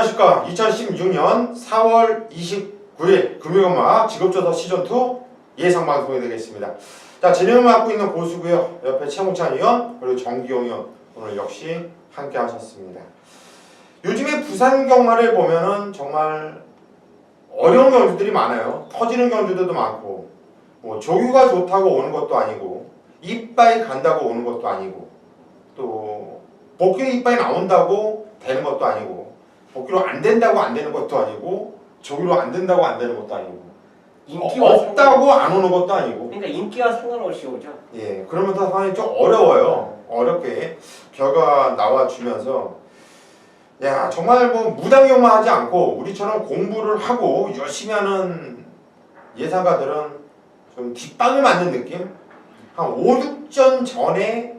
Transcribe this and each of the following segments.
안녕하십니까. 2016년 4월 29일 금요일마 직업조사 시즌2 예상방송이 되겠습니다. 자, 진행을 맡고 있는 고수고요. 옆에 최홍찬 의원 그리고 정기용 의원 오늘 역시 함께 하셨습니다. 요즘에 부산 경마를 보면은 정말 어려운 경주들이 많아요. 터지는 경주들도 많고 뭐 조규가 좋다고 오는 것도 아니고 이빠이 간다고 오는 것도 아니고 또 복귀 이빠이 나온다고 되는 것도 아니고 복귀로 안 된다고 안 되는 것도 아니고 조기로 안 된다고 안 되는 것도 아니고 없다고 안 오는 것도 아니고 그러니까 인기와 상관없이 오죠. 예, 그러면서 상황이 좀 어려워요. 어렵게 결과 나와주면서 야 정말 뭐 무당경만 하지 않고 우리처럼 공부를 하고 열심히 하는 예상가들은 좀 뒷방을 맞는 느낌? 한 5, 6전 전에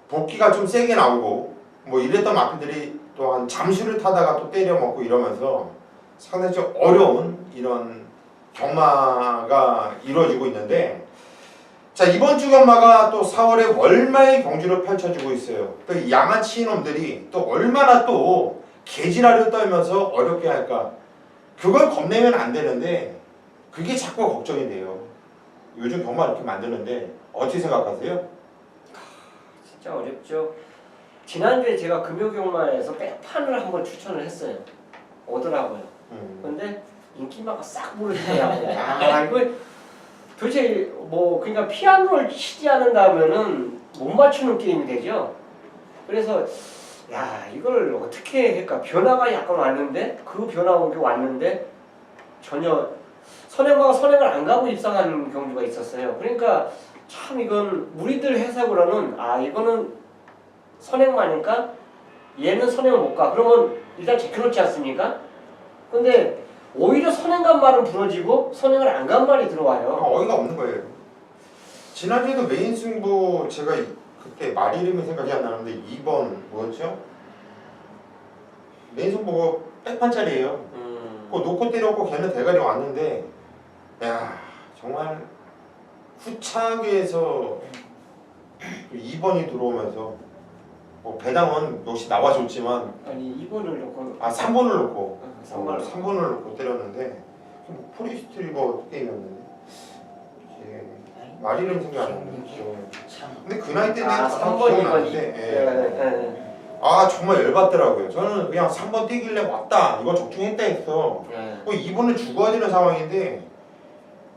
복귀가 좀 세게 나오고 뭐 이랬던 마피들이 또한 잠수를 타다가 또 때려먹고 이러면서 상당히 좀 어려운 이런 경마가 이루어지고 있는데 자 이번 주 경마가 또 4월에 월말 경주를 펼쳐지고 있어요. 또 이 양아치 놈들이 또 얼마나 또 개지랄을 떨면서 어렵게 할까 그걸 겁내면 안 되는데 그게 자꾸 걱정이 돼요. 요즘 경마 이렇게 만드는데 어떻게 생각하세요? 진짜 어렵죠. 지난주에 제가 금요경마에서 백판을 한번 추천을 했어요. 오더라고요. 근데 인기마가 싹 무너지더라고요. 아 이거 도대체 뭐 그러니까 피아노를 치지 않는다면은 못 맞추는 게임이 되죠. 그래서 야 이걸 어떻게 할까 변화가 약간 왔는데 그 변화 온 게 왔는데 전혀 선행마가 선행을 안 가고 입상하는 경주가 있었어요. 그러니까 참 이건 무리들 해석으로는 아 이거는 선행마니까 얘는 선행을 못 가. 그러면 일단 제껴놓지 않습니까? 근데 오히려 선행간 말은 부러지고 선행을 안 간 말이 들어와요. 어이가 없는 거예요. 지난주에도 메인 승부 제가 그때 말 이름이 생각이 안 나는데 2번 뭐였죠? 메인 승부가 백판짜리예요. 그거 놓고 때렸고 걔는 대가리 왔는데 야 정말 후차계에서 2번이 들어오면서 뭐 배당은 역시 나와줬지만 아니 2번을 놓고 3번을 놓고 3번을 놓고 때렸는데 뭐 프리스트리버 게임이었는데 말 이름 생각 안 나는데 근데 그 나이 때는 3번 2번인데 아 정말 열받더라고요. 저는 그냥 3번 뛰길래 왔다 이거 적중했다 했어. 뭐 2번을 죽어야 되는 상황인데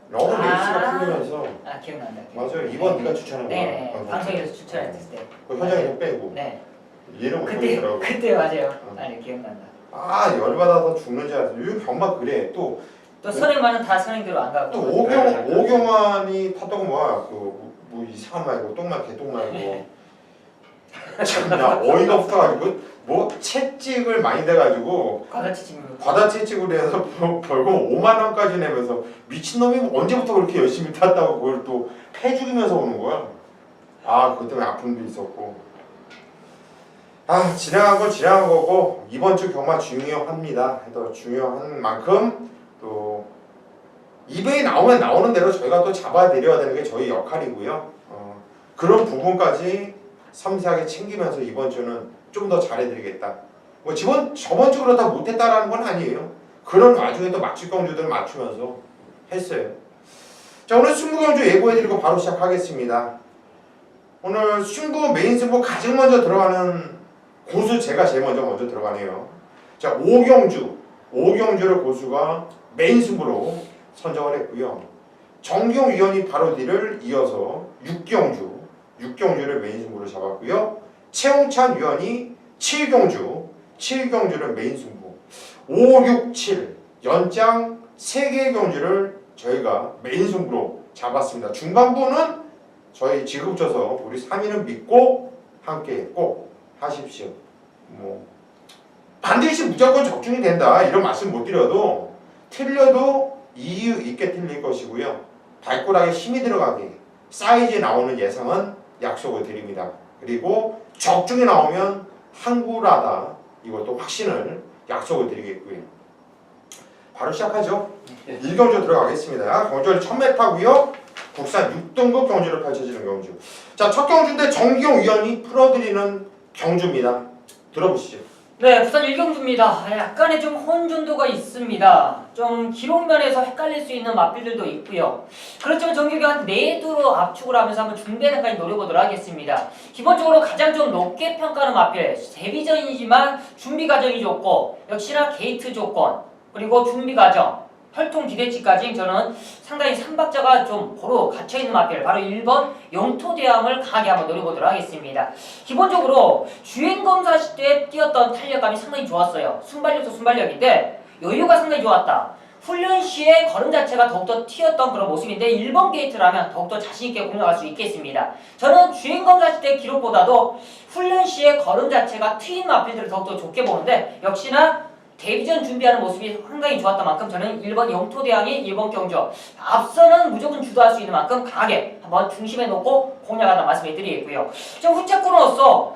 너무 레이스가 풀리면서 기억난다. 맞아요. 2번 네가 추천한 거야. 네, 방송에서 추천했을 때. 그 현장에 좀 빼고 네. 이해를 못 그때 하더라고. 그때 맞아요. 아니 기억난다. 아 열받아서 죽는 줄 알았어. 요즘 경마 그래. 또 선행만은 다 선행대로 안 가고. 또 오경환이 탔던 거 뭐야? 뭐 이상한 말고 똥말 개똥 말고. 참나 어이가 없어가지고 뭐 채찍을 많이 대가지고 과다 채찍으로 해서 벌금 5만 원까지 내면서 미친놈이 언제부터 그렇게 열심히 탔다고 그걸 또 패 죽이면서 오는 거야. 아 그것 때문에 아픔도 있었고. 아 지나간 건 지나간 거고 이번 주 경마 중요합니다. 또 중요한 만큼 또 이베이 나오면 나오는 대로 저희가 또 잡아드려야 되는 게 저희 역할이고요. 그런 부분까지 섬세하게 챙기면서 이번 주는 좀 더 잘해드리겠다. 뭐 저번 주 그렇다 못했다라는 건 아니에요. 그런 와중에 또 맞출 경주들을 맞추면서 했어요. 자 오늘 승부경주 예고해드리고 바로 시작하겠습니다. 오늘 승부 메인 승부 가장 먼저 들어가는 고수 제가 제일 먼저 들어가네요. 자 5경주를 고수가 메인 승부로 선정을 했고요. 정기용 위원이 바로 뒤를 이어서 6경주를 메인 승부로 잡았고요. 최홍찬 위원이 7경주를 메인 승부 5, 6, 7 연장 3개의 경주를 저희가 메인 승부로 잡았습니다. 중반부는 저희 지급줘서 우리 3위는 믿고 함께 꼭 하십시오. 뭐 반드시 무조건 적중이 된다 이런 말씀 못 드려도 틀려도 이유 있게 틀릴 것이고요. 발꼬락에 힘이 들어가게 사이즈에 나오는 예상은 약속을 드립니다. 그리고 적중이 나오면 항구라다 이것도 확신을 약속을 드리겠고요. 바로 시작하죠. 1경주 들어가겠습니다. 경주는 1000m고요. 국산 6등급 경주를 펼쳐지는 경주. 자, 첫 경주인데 정기용 위원이 풀어드리는 경주입니다. 들어보시죠. 네, 부산 일경주입니다. 약간의 좀 혼돈도가 있습니다. 좀 기록면에서 헷갈릴 수 있는 마필들도 있고요. 그렇지만 정규가 한 4두로 압축을 하면서 한번 중대단까지 노려보도록 하겠습니다. 기본적으로 가장 좀 높게 평가하는 마필, 데뷔전이지만 준비 과정이 좋고 역시나 게이트 조건, 그리고 준비 과정, 혈통 기대치까지 저는 상당히 3박자가 좀 고루 갇혀있는 마필, 바로 1번 영토대왕을 강하게 한번 노려보도록 하겠습니다. 기본적으로 주행검사 때 뛰었던 탄력감이 상당히 좋았어요. 순발력도 순발력인데 여유가 상당히 좋았다. 훈련 시에 걸음 자체가 더욱더 튀었던 그런 모습인데 1번 게이트라면 더욱더 자신있게 공략할 수 있겠습니다. 저는 주행검사 때 기록보다도 훈련 시에 걸음 자체가 트인 마필들을 더욱더 좋게 보는데 역시나 데뷔전 준비하는 모습이 상당히 좋았던 만큼 저는 1번 영토대왕이 1번 경주 앞서는 무조건 주도할 수 있는 만큼 강하게 한번 중심에 놓고 공략한다 말씀을 드리겠고요. 좀 후체코너로서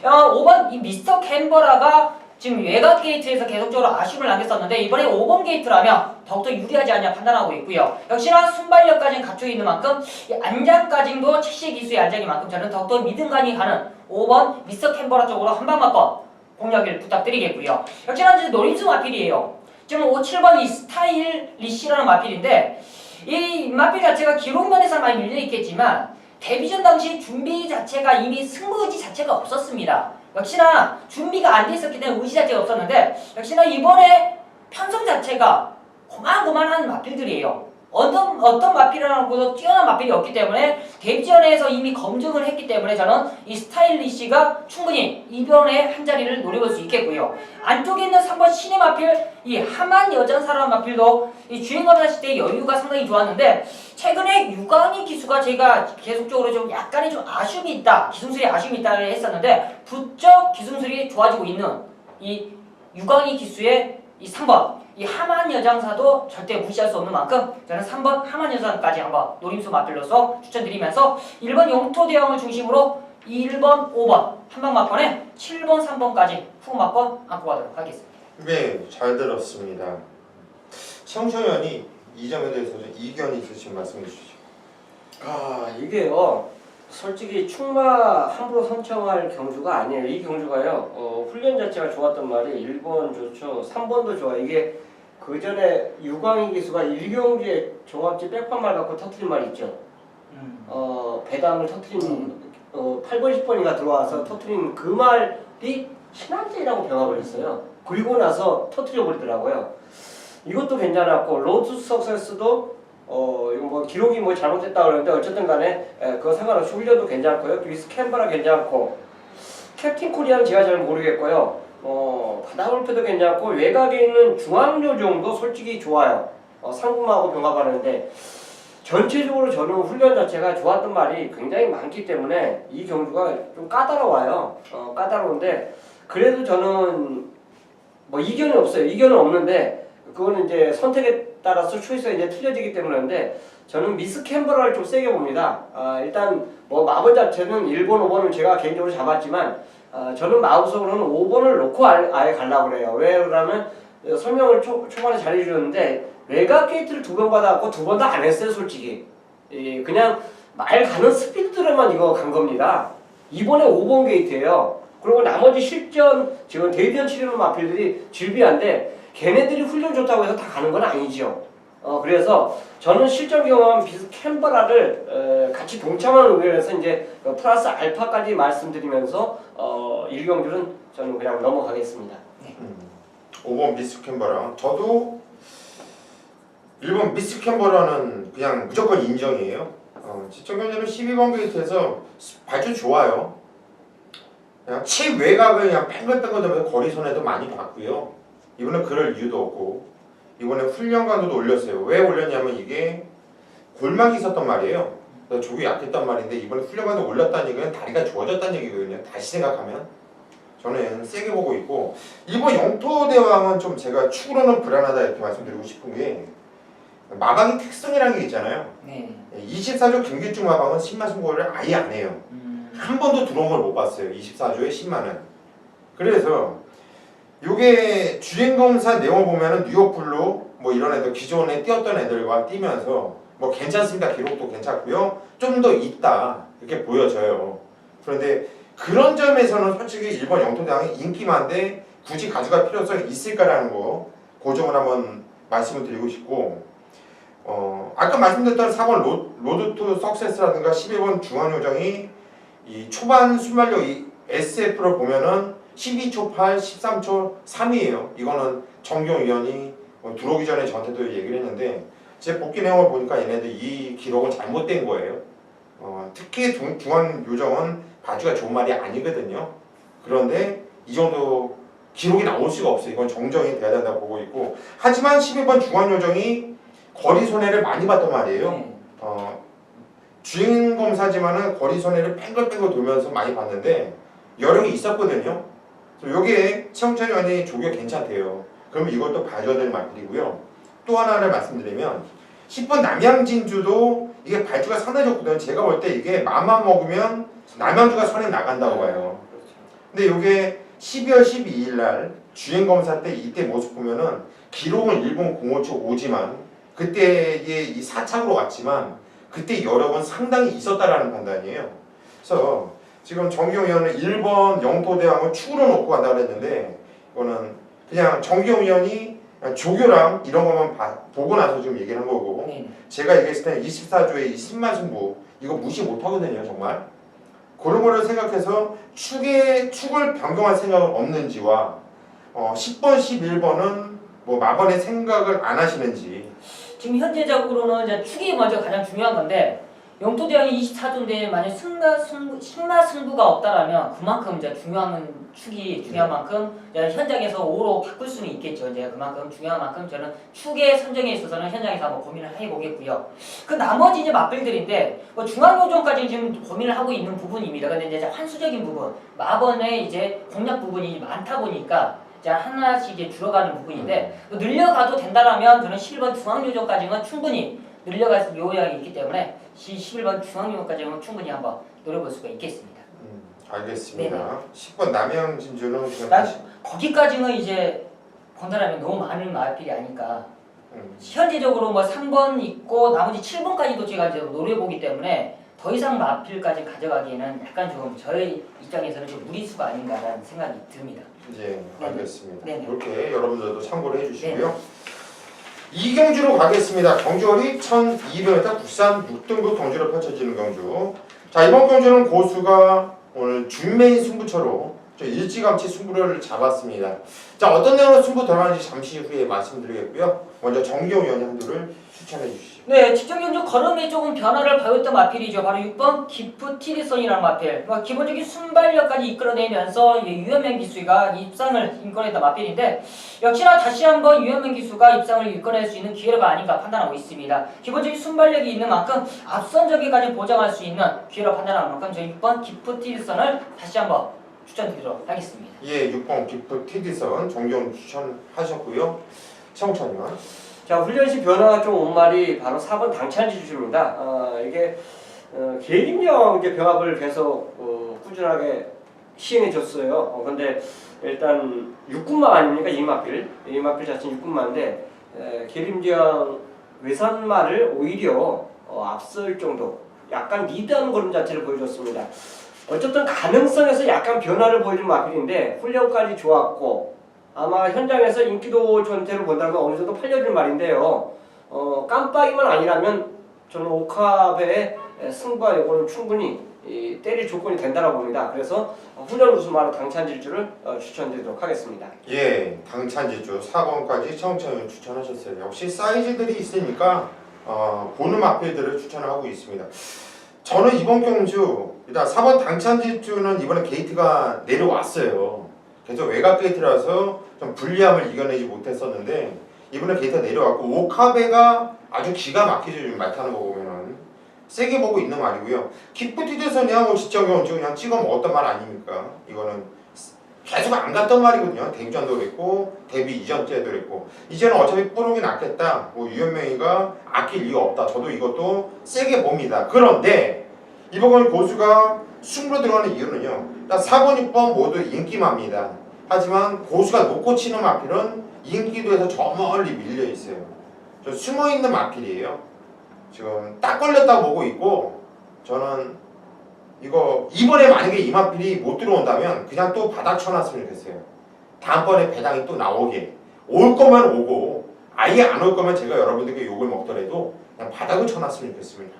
5번 이 미스터 캔버라가 지금 외곽 게이트에서 계속적으로 아쉬움을 남겼었는데 이번에 5번 게이트라면 더욱더 유리하지 않냐 판단하고 있고요. 역시나 순발력까지는 갖춰있는 만큼 이 안장까지도 채식 기수의 안장인 만큼 저는 더욱더 믿음감이 가는 5번 미스터 캔버라 쪽으로 한방 맞건 공략을 부탁드리겠고요. 역시나 이제 노림수 마필이에요. 지금 7번 이 스타일리시라는 마필인데 이 마필 자체가 기록면에서 많이 밀려있겠지만 데뷔전 당시 준비 자체가 이미 승부 의지 자체가 없었습니다. 역시나 준비가 안 돼 있었기 때문에 의지 자체가 없었는데 역시나 이번에 편성 자체가 고만고만한 마필들이에요. 어떤 마필이라고도 뛰어난 마필이 없기 때문에 데뷔전에서 이미 검증을 했기 때문에 저는 이 스타일리시가 충분히 이번에 한 자리를 노려볼 수 있겠고요. 안쪽에 있는 3번 신의 마필, 이 하만 여장사라는 마필도 이 주행검사 하실 때 여유가 상당히 좋았는데 최근에 유광희 기수가 제가 계속적으로 좀 약간의 좀 아쉬움이 있다, 기승술이 아쉬움이 있다 했었는데 부쩍 기승술이 좋아지고 있는 이 유광희 기수의 이 3번 이 하만 여장사도 절대 무시할 수 없는 만큼 저는 3번 하만 여장사까지 한번 노림수 마필로서 추천드리면서 1번 영토대왕을 중심으로 1번, 5번 한방 막번에 7번, 3번까지 후 막번 안고 가도록 하겠습니다. 네, 잘 들었습니다. 청소년이 이 점에 대해서 좀 이견이 있으신 말씀해 주시죠. 이게요 솔직히 충마 함부로 선청할 경주가 아니에요. 이 경주가요 훈련 자체가 좋았던 말이 1번 좋죠, 3번도 좋아. 이게 그 전에 유광희 기수가 1경주에 종합지 백판말 갖고 터트린 말이 있죠. 배당을 터트린 8번 10번이가 들어와서 터트린 그 말이 신한제라고 병합을 했어요. 그리고 나서 터트려 버리더라고요. 이것도 괜찮았고 로드 석세스도 이거 뭐 기록이 뭐 잘못됐다 그러는데 어쨌든 간에 그거 상관없이 훈련도 괜찮고요. 미스 캔버라 괜찮고 캡틴 코리아는 제가 잘 모르겠고요. 바다울프도 괜찮고 외곽에 있는 중앙요정도 솔직히 좋아요. 상금하고 병합하는데 전체적으로 저는 훈련 자체가 좋았던 말이 굉장히 많기 때문에 이 경주가 좀 까다로워요. 까다로운데 그래도 저는 뭐 이견이 없어요. 이견은 없는데 그거는 이제 선택에 따라서 초이스가 이제 틀려지기 때문인데 저는 미스 캔버라를 좀 세게 봅니다. 일단 뭐 마법 자체는 1번, 5번을 제가 개인적으로 잡았지만 저는 마음속으로는 5번을 놓고 아예 가려고 그래요. 왜 그러면 설명을 초반에 잘 해주셨는데 외곽 게이트를 2번 받아갖고 2번 다 안 했어요 솔직히. 그냥 말 가는 스피드들만 이거 간 겁니다. 이번에 5번 게이트예요. 그리고 나머지 실전 지금 데뷔전 치르는 마필들이 질비한데 걔네들이 훈련 좋다고 해서 다 가는 건 아니죠. 그래서 저는 실전 경험한 비스 캔버라를 같이 동참하는 의견에서 이제 플러스 알파까지 말씀드리면서 1경주는 저는 그냥 넘어가겠습니다. 5번 미스 캔버라. 저도 1번 미스 캔버라는 그냥 무조건 인정이에요. 지청경제는 12번 게이트에서 발전 좋아요. 그냥 최외곽을 그냥 뺑글뺑글하면서 거리 손에도 많이 봤고요. 이번에 그럴 이유도 없고 이번에 훈련관도도 올렸어요. 왜 올렸냐면 이게 골막이 있었단 말이에요. 조기 약했단 말인데 이번에 훈련관도 올렸다는 얘기는 다리가 좋아졌다는 얘기거든요. 다시 생각하면 저는 세게 보고 있고 이번 영토대왕은 좀 제가 축으로는 불안하다 이렇게 말씀드리고 싶은 게 마방의 특성이라는 게 있잖아요. 네. 24조 경기중 마방은 10만 승고를 아예 안 해요. 한 번도 들어온 걸 못 봤어요. 24조에 10만은. 그래서 요게 주행검사 내용을 보면은 뉴욕블루 뭐 이런 애들 기존에 뛰었던 애들과 뛰면서 뭐 괜찮습니다. 기록도 괜찮고요. 좀 더 있다 이렇게 보여져요. 그런데 그런 점에서는 솔직히 일본 영토대왕이 인기 많은데 굳이 가져갈 필요성이 있을까라는 거 그 점을 한번 말씀을 드리고 싶고 아까 말씀드렸던 4번 로드 투 석세스라든가 11번 중앙요정이 이 초반 순발력 이 SF를 보면은 12초 8, 13초 3이에요. 이거는 정경 위원이 들어오기 전에 저한테도 얘기를 했는데 제 복귀 내용을 보니까 얘네들 이 기록은 잘못된 거예요. 특히 중앙요정은 바주가 좋은 말이 아니거든요. 그런데 이 정도 기록이 나올 수가 없어요. 이건 정정이 돼야 된다고 보고 있고 하지만 12번 중앙요정이 거리 손해를 많이 봤단 말이에요. 주행검사지만은 거리 손해를 뺑글뺑글 돌면서 많이 봤는데 여력이 있었거든요. 여기에 최영찬 의원이 조교 괜찮대요. 그럼 이것도 봐줘야 될 말들이고요. 또 하나를 말씀드리면 10번 남양진주도 이게 발주가 상당히 좋거든요. 제가 볼 때 이게 맘만 먹으면 남양주가 선에 나간다고 봐요. 근데 이게 12월 12일 날 주행검사 때 이때 모습 보면은 기록은 일본 05초 5지만 그때의 이 사착으로 왔지만 그때 여력은 상당히 있었다라는 판단이에요. 그래서 지금 정기용 의원은 1번 영토대왕을 축으로 놓고 간다고 했는데 이거는 그냥 정기용 의원이 조교랑 이런 것만 보고 나서 지금 얘기를 한 거고 제가 얘기했을 때는 24조의 이 10만 승부 이거 무시 못하거든요. 정말 그런 거를 생각해서 축을 변경할 생각은 없는지와 10번, 11번은 뭐 마번의 생각을 안 하시는지 지금 현재적으로는 이제 축이 먼저 가장 중요한 건데 영토대왕이 24조인데 만약 승마승부가 없다라면 그만큼 이제 중요한 축이 중요한 만큼 이제 현장에서 5로 바꿀 수는 있겠죠. 이제 그만큼 중요한 만큼 저는 축의 선정에 있어서는 현장에서 한번 고민을 해보겠고요. 그 나머지 이제 맞불들인데 뭐 중앙요정까지 지금 고민을 하고 있는 부분입니다. 근데 이제 환수적인 부분, 마번의 이제 공략 부분이 많다 보니까 이제 하나씩 이제 줄어가는 부분인데 뭐 늘려가도 된다라면 저는 11번 중앙요정까지는 충분히 늘려갈 요약이 있기 때문에 11번 중앙요정까지는 충분히 한번 노려볼 수가 있겠습니다. 알겠습니다. 네네. 10번 남양진주는 그냥 거기까지는 이제 본다라면 너무 많은 마필이 아니까 현재적으로 뭐 3번 있고 나머지 7번까지도 제가 이제 노려보기 때문에 더 이상 마필까지 가져가기에는 약간 좀 저희 입장에서는 좀 무리수가 아닌가라는 생각이 듭니다. 네, 알겠습니다. 네네. 이렇게 여러분들도 참고를 해주시고요. 이경주로 가겠습니다. 경주월이 1200m 국산 6등급 경주로 펼쳐지는 경주. 자, 이번 경주는 고수가 오늘 중매인 승부처로 좀 일찌감치 승부를 잡았습니다. 자, 어떤 내용으로 승부 들어가는지 잠시 후에 말씀드리겠고요. 먼저 정기용 의원이 한두를 추천해 주시죠. 네, 직전 경주 걸음에 조금 변화를 보였던 마필이죠. 바로 6번 기프티드선이라는 마필. 기본적인 순발력까지 이끌어내면서 유현명 기수가 입상을 이끌어냈던 마필인데 역시나 다시 한번 유현명 기수가 입상을 이끌어낼 수 있는 기회가 아닌가 판단하고 있습니다. 기본적인 순발력이 있는 만큼 앞선저기까지 보장할 수 있는 기회로 판단하는 만큼 저희 6번 기프티드선을 다시 한번 추천드리도록 하겠습니다. 예, 6번 기프티드선 정기용 추천하셨고요. 최홍찬 의원. 자, 훈련시 변화가 좀 온 말이 바로 4번 당찬지주입니다. 이게 계림령 이제 병합을 계속 꾸준하게 시행해 줬어요. 근데 일단 육군마 아닙니까? 이마필 자체는 육군마인데 계림령 외선마를 오히려 앞설 정도 약간 리드하는 그런 자체를 보여줬습니다. 어쨌든 가능성에서 약간 변화를 보여준 마필인데 훈련까지 좋았고 아마 현장에서 인기도 전체로 본다면 어느 정도 팔려질 말인데요. 깜빡이만 아니라면 저는 옥합의 승부와 요거는 충분히 때릴 조건이 된다고 봅니다. 그래서 훈련 우승마로 당찬질주를 추천드리도록 하겠습니다. 예, 당찬지주 4번까지 청천을 추천하셨어요. 역시 사이즈들이 있으니까 보는 마필들을 추천을 하고 있습니다. 저는 이번 경주 일단 4번 당찬지주는 이번에 게이트가 내려왔어요. 그래서 외곽 게이트라서 좀 불리함을 이겨내지 못했었는데 이번에 게이트가 내려왔고 오카베가 아주 기가 막히죠. 지금 말 타는 거 보면은 세게 보고 있는 말이고요. 기프티드선이야 뭐 지적 경주 그냥 찍어 먹었단 말 아닙니까? 이거는 계속 안 갔던 말이거든요. 대입전도 그랬고 데뷔 이전째도 그랬고 이제는 어차피 뿌록이 났겠다. 뭐 유현명이가 아낄 이유가 없다. 저도 이것도 세게 봅니다. 그런데 이번 고수가 승부로 들어가는 이유는요. 4번, 6번 모두 인기마입니다. 하지만 고수가 놓고 치는 마필은 인기도에서 저 멀리 밀려 있어요. 저 숨어 있는 마필이에요. 지금 딱 걸렸다고 보고 있고 저는 이거 이번에 만약에 이 마필이 못 들어온다면 그냥 또 바닥 쳐놨으면 좋겠어요. 다음번에 배당이 또 나오게 올 거면 오고 아예 안 올 거면 제가 여러분들께 욕을 먹더라도 그냥 바닥을 쳐놨으면 좋겠습니다.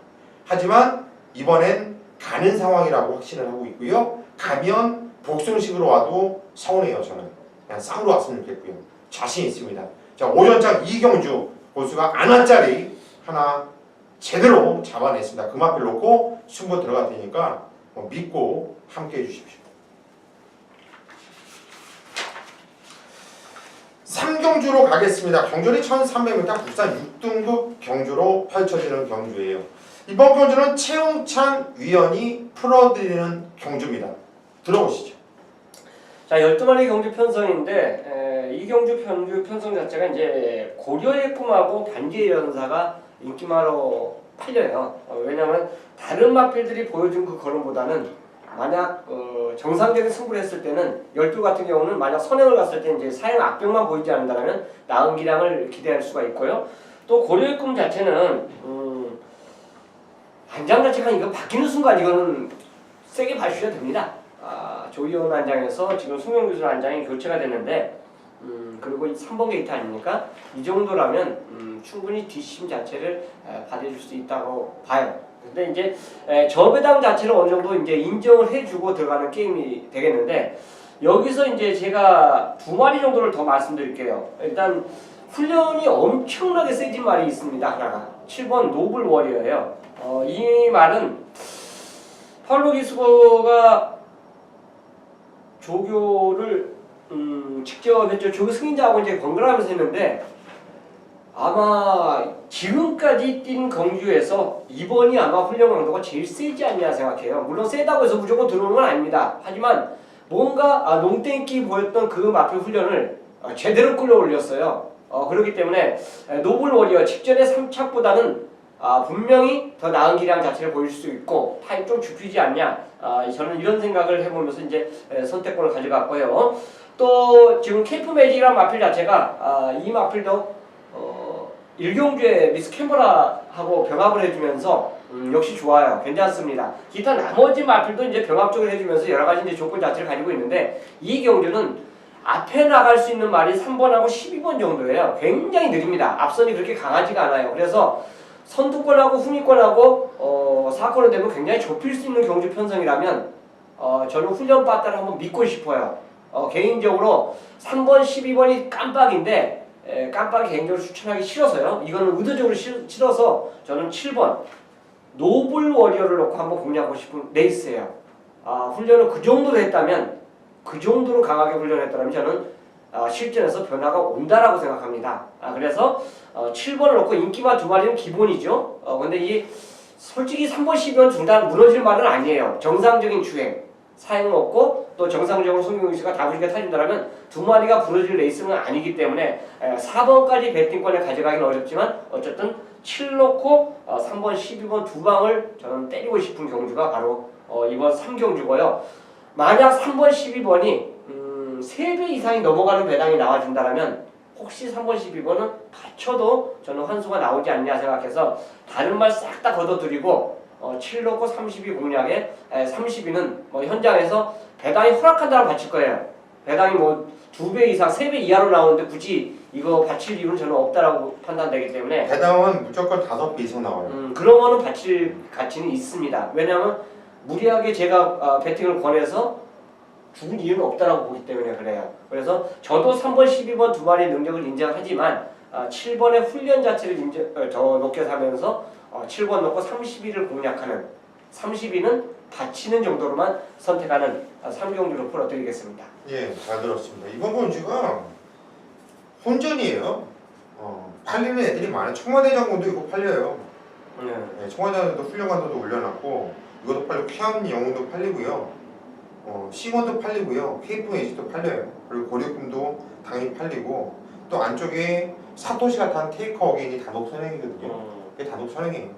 하지만 이번엔 가는 상황이라고 확신을 하고 있고요. 가면 복승식으로 와도 서운해요. 저는 그냥 쌍으로 왔으면 좋겠고요. 자신 있습니다. 자, 오전장 이경주 고수가 안한짜리 하나 제대로 잡아냈습니다. 금화필 놓고 승부 들어갈 테니까 믿고 함께 해주십시오. 3경주로 가겠습니다. 경주는 1300m 국산 6등급 경주로 펼쳐지는 경주예요. 이번 경주는 최웅찬 위원이 풀어드리는 경주입니다. 들어보시죠. 자, 12마리 경주 편성인데 이 경주 편성 자체가 이제 고려의 꿈하고 반지의 연사가 인기마로 팔려요. 왜냐하면 다른 마필들이 보여준 그 걸음보다는 만약 정상적인 승부를 했을 때는 12 같은 경우는 만약 선행을 갔을 때 이제 사행 악병만 보이지 않는다면 나은 기량을 기대할 수가 있고요. 또 고려의 꿈 자체는 안장 자체가 이거 바뀌는 순간 이거는 세게 봐주셔야 됩니다. 조희원 안장에서 지금 송영규 안장이 교체가 됐는데 그리고 이 3번 게이트 아닙니까? 이 정도라면 충분히 뒷심 자체를 받아줄 수 있다고 봐요. 근데 이제 저배당 자체를 어느 정도 이제 인정을 해주고 들어가는 게임이 되겠는데 여기서 이제 제가 2마리 정도를 더 말씀드릴게요. 일단 훈련이 엄청나게 세진 말이 있습니다. 하나가 7번 노블 워리어예요. 이 말은 파울로 기수거가 조교를 직접 했죠. 조교 승인자하고 이제 번갈아가면서 했는데 아마 지금까지 뛴 경주에서 이번이 아마 훈련 강도가 제일 세지 않냐 생각해요. 물론 세다고 해서 무조건 들어오는 건 아닙니다. 하지만 뭔가 농땡기 보였던 그 마필 훈련을 제대로 끌어올렸어요. 그렇기 때문에 노블 워리어 직전의 3착보다는 분명히 더 나은 기량 자체를 보일 수 있고 타임 좀 좁히지 않냐. 저는 이런 생각을 해보면서 이제 선택권을 가져갔고요. 또 지금 케이프 매직이라는 마필 자체가 이 마필도 일경주의 미스 캠버라하고 병합을 해주면서 역시 좋아요. 괜찮습니다. 기타 나머지 마필도 이제 병합 쪽을 해주면서 여러 가지 이제 조건 자체를 가지고 있는데 이 경주는 앞에 나갈 수 있는 말이 3번하고 12번 정도예요. 굉장히 느립니다. 앞선이 그렇게 강하지가 않아요. 그래서 선두권하고 후미권하고 사건을 되면 굉장히 좁힐 수 있는 경주 편성이라면 저는 훈련 바따를 한번 믿고 싶어요. 개인적으로 3번, 12번이 깜빡인데 깜빡이 개인적으로 추천하기 싫어서요. 이거는 의도적으로 싫어서 저는 7번 노블 워리어를 놓고 한번 공략하고 싶은 레이스예요. 훈련을 그 정도로 했다면 그 정도로 강하게 훈련했다면 저는 실전에서 변화가 온다라고 생각합니다. 그래서 7번을 놓고 인기만 2마리는 기본이죠. 근데 이 솔직히 3번, 12번 둘 다 무너질 말은 아니에요. 정상적인 주행 사행 없고 또 정상적으로 송영규 씨가 다부지게 타준다면 2마리가 부러질 레이스는 아니기 때문에 4번까지 배팅권에 가져가기는 어렵지만 어쨌든 7 놓고 3번, 12번 두 방을 저는 때리고 싶은 경주가 바로 이번 3경주고요. 만약 3번, 12번이 3배 이상이 넘어가는 배당이 나와준다면 혹시 3번, 12번은 받쳐도 저는 환수가 나오지 않냐 생각해서 다른 말 싹 다 걷어들이고 7 놓고 32 공략에 32는 뭐 현장에서 배당이 허락한다면 바칠 거예요. 배당이 뭐 2배 이상, 3배 이하로 나오는데 굳이 이거 바칠 이유는 저는 없다라고 판단되기 때문에 배당은 무조건 5배 이상 나와요. 그런 거는 바칠 가치는 있습니다. 왜냐하면 무리하게 제가 배팅을 권해서 죽은 이유는 없다라고 보기 때문에 그래요. 그래서 저도 3번, 12번 2마리 능력을 인정하지만 7번의 훈련 자체를 더 높게 사면서 7번 놓고 32를 공략하는 32는 받치는 정도로만 선택하는 3경주로 풀어드리겠습니다. 예, 잘 들었습니다. 이번 경주가 혼전이에요. 팔리는 애들이 많아요. 청와대장군도 이거 팔려요. 네, 청와대장군도 훈련관도도 올려놨고 이것도 팔리고 쾌암 영웅도 팔리고요. C1도 팔리고요. 케이프 에이지도 팔려요. 그리고 고려금도 당연히 팔리고 또 안쪽에 사토시가 탄 테이커 어게인이 단독 선행이거든요. 그게 단독 선행이에요.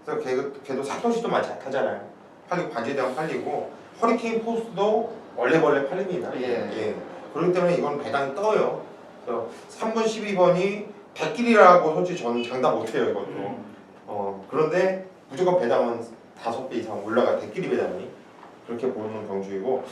그래서 걔도 사토시도 많이 잘 타잖아요. 팔리고 반지대왕 팔리고 허리케인 포스도 원래벌레 팔립니다. 예. 그렇기 때문에 이건 배당이 떠요. 그래서 3번, 12번이 백길이라고 솔직히 저는 장담 못해요 이것도. 그런데 무조건 배당은 5배 이상 올라가 백길이 배당이 그렇게 보는 경주이고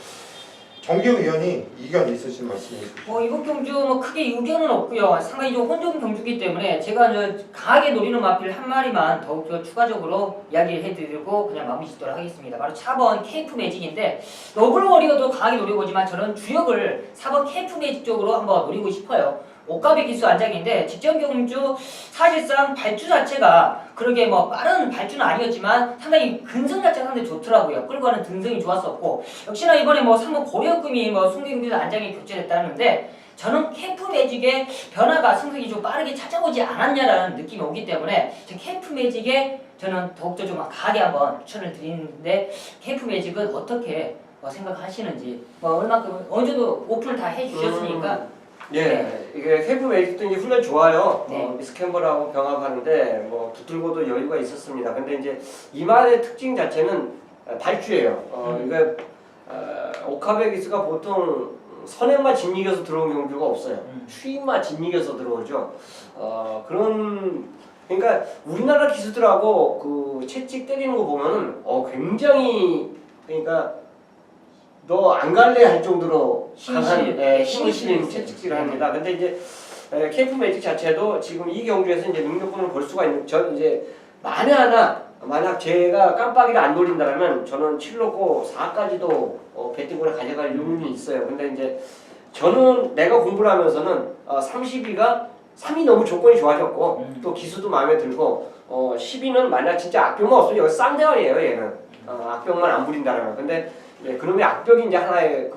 정기용 위원이 이견 있으신 말씀해 주시죠. 뭐 이번 경주 뭐 크게 유견은 없고요. 상당히 좀 혼종 경주기 때문에 제가 강하게 노리는 마필 한 마리만 더욱더 추가적으로 이야기를 해드리고 그냥 마무리 짓도록 하겠습니다. 바로 4번 케이프 매직인데 더블 워리어도 강하게 노려보지만 저는 주역을 4번 케이프 매직 쪽으로 한번 노리고 싶어요. 옷가비 기수 안장인데 직전 경주 사실상 발주 자체가 그러게 뭐 빠른 발주는 아니었지만 상당히 근성 자체가 상당히 좋더라고요. 끌고 가는 등성이 좋았었고 역시나 이번에 뭐 3번 고려금이 뭐 송경규 안장이 교체됐다는데 저는 캠프 매직의 변화가 승승이 좀 빠르게 찾아오지 않았냐라는 느낌이 오기 때문에 캠프 매직에 저는 더욱더 좀 강하게 한번 추천을 드리는데 캠프 매직은 어떻게 생각하시는지 뭐 얼마큼 어느 정도 오픈을 다 해주셨으니까 예, 이게 캠프 매직도 이제 훈련 좋아요. 네. 미스 캠버라고 병합하는데 뭐 붙들고도 여유가 있었습니다. 근데 이제 이 말의 특징 자체는 발주예요. 이게 오카베기스가 보통 선행만 짓이겨서 들어온 경주가 없어요. 추임만 짓이겨서 들어오죠. 그러니까 우리나라 기수들하고 그 채찍 때리는 거 보면은 굉장히 그러니까 너 안 갈래 할 정도로 강한 힘을 실린 채찍질을 합니다. 근데 이제 캠프 매직 자체도 지금 이 경주에서 이제 능력분을 볼 수가 있는 전 이제 만약 제가 깜빡이를 안 돌린다면 저는 7로고 4까지도 배팅권을 가져갈 의문이 있어요. 근데 이제 저는 내가 공부를 하면서는 32가 3이 너무 조건이 좋아졌고 또 기수도 마음에 들고 12는 만약 진짜 악병만 없으면 여기 쌍대활이에요 얘는 악병만 안 부린다면. 근데 그놈의 악벽이 이제 하나의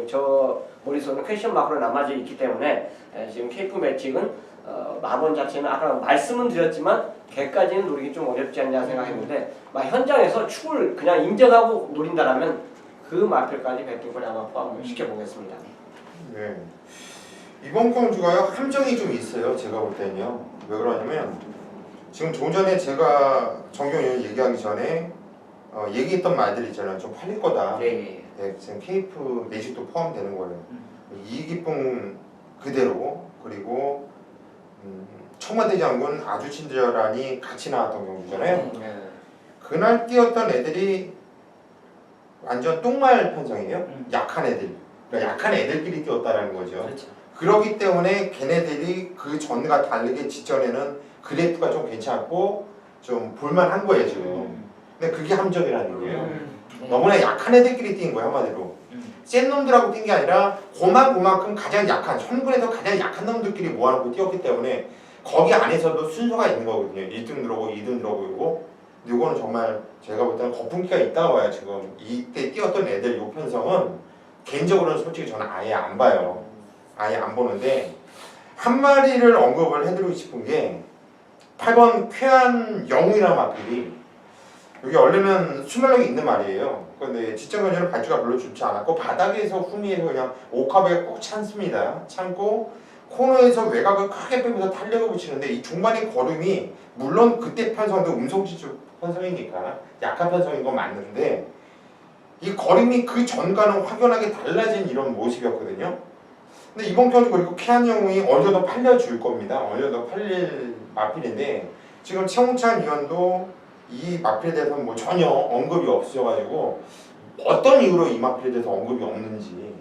저 머릿속에 퀘션 마크로 남아져 있기 때문에 지금 케이프 매직은 마번 자체는 아까 말씀은 드렸지만 개까지는 노리기 좀 어렵지 않냐 생각했는데 현장에서 축을 그냥 인정하고 노린다라면 그 마필까지 배팅권에 아마 포함을 시켜보겠습니다. 네. 이번 경주가요 함정이 좀 있어요. 제가 볼 때는요. 왜 그러냐면 지금 좀 전에 제가 정경 의원 얘기하기 전에 얘기했던 말들 있잖아요. 좀 팔릴 거다. 네. 네, 지금 케이프 매직도 포함되는 거예요. 이기쁨 그대로 그리고 청와대 장군 아주 친절하니 같이 나왔던 경주잖아요. 그날 뛰었던 애들이 완전 똥말 편성이에요. 약한 애들. 그러니까 약한 애들끼리 뛰었다라는 거죠. 그렇죠. 그렇기 때문에 걔네들이 그 전과 다르게 직전에는 그래프가 좀 괜찮고 좀 볼만한 거예요 지금. 근데 그게 함정이라는 얘기예요. 너무나 약한 애들끼리 뛴 거예요 한마디로. 센 놈들하고 뛴 게 아니라 그만큼 가장 약한 현군에서 가장 약한 놈들끼리 모아놓고 뛰었기 때문에 거기 안에서도 순서가 있는 거거든요. 1등 들어오고 2등 들어오고 이거는 정말 제가 볼 때는 거품기가 있다고 봐요. 지금 이때 뛰었던 애들 요 편성은 개인적으로는 솔직히 저는 아예 안 봐요. 아예 안 보는데 한 마리를 언급을 해드리고 싶은 게 8번 쾌한 영웅이라는 마필이 여기 원래는 수말력이 있는 말이에요. 근데 지정견주는 발주가 별로 좋지 않았고 바닥에서 후미에서 그냥 옥합에 꼭 참습니다. 참고 코너에서 외곽을 크게 빼면서 탄력을 붙이는데 이 중반의 걸음이 물론 그때 편성도 음성지주 편성이니까 약한 편성인 건 맞는데 이 걸음이 그 전과는 확연하게 달라진 이런 모습이었거든요. 근데 이번 경주 그리고 쾌한 영웅이 어느 정도 팔려줄 겁니다. 어느 정도 팔릴 마필인데 지금 최홍찬 위원도 이 마필에 대해서는 뭐 전혀 언급이 없어가지고 어떤 이유로 이 마필에 대해서 언급이 없는지.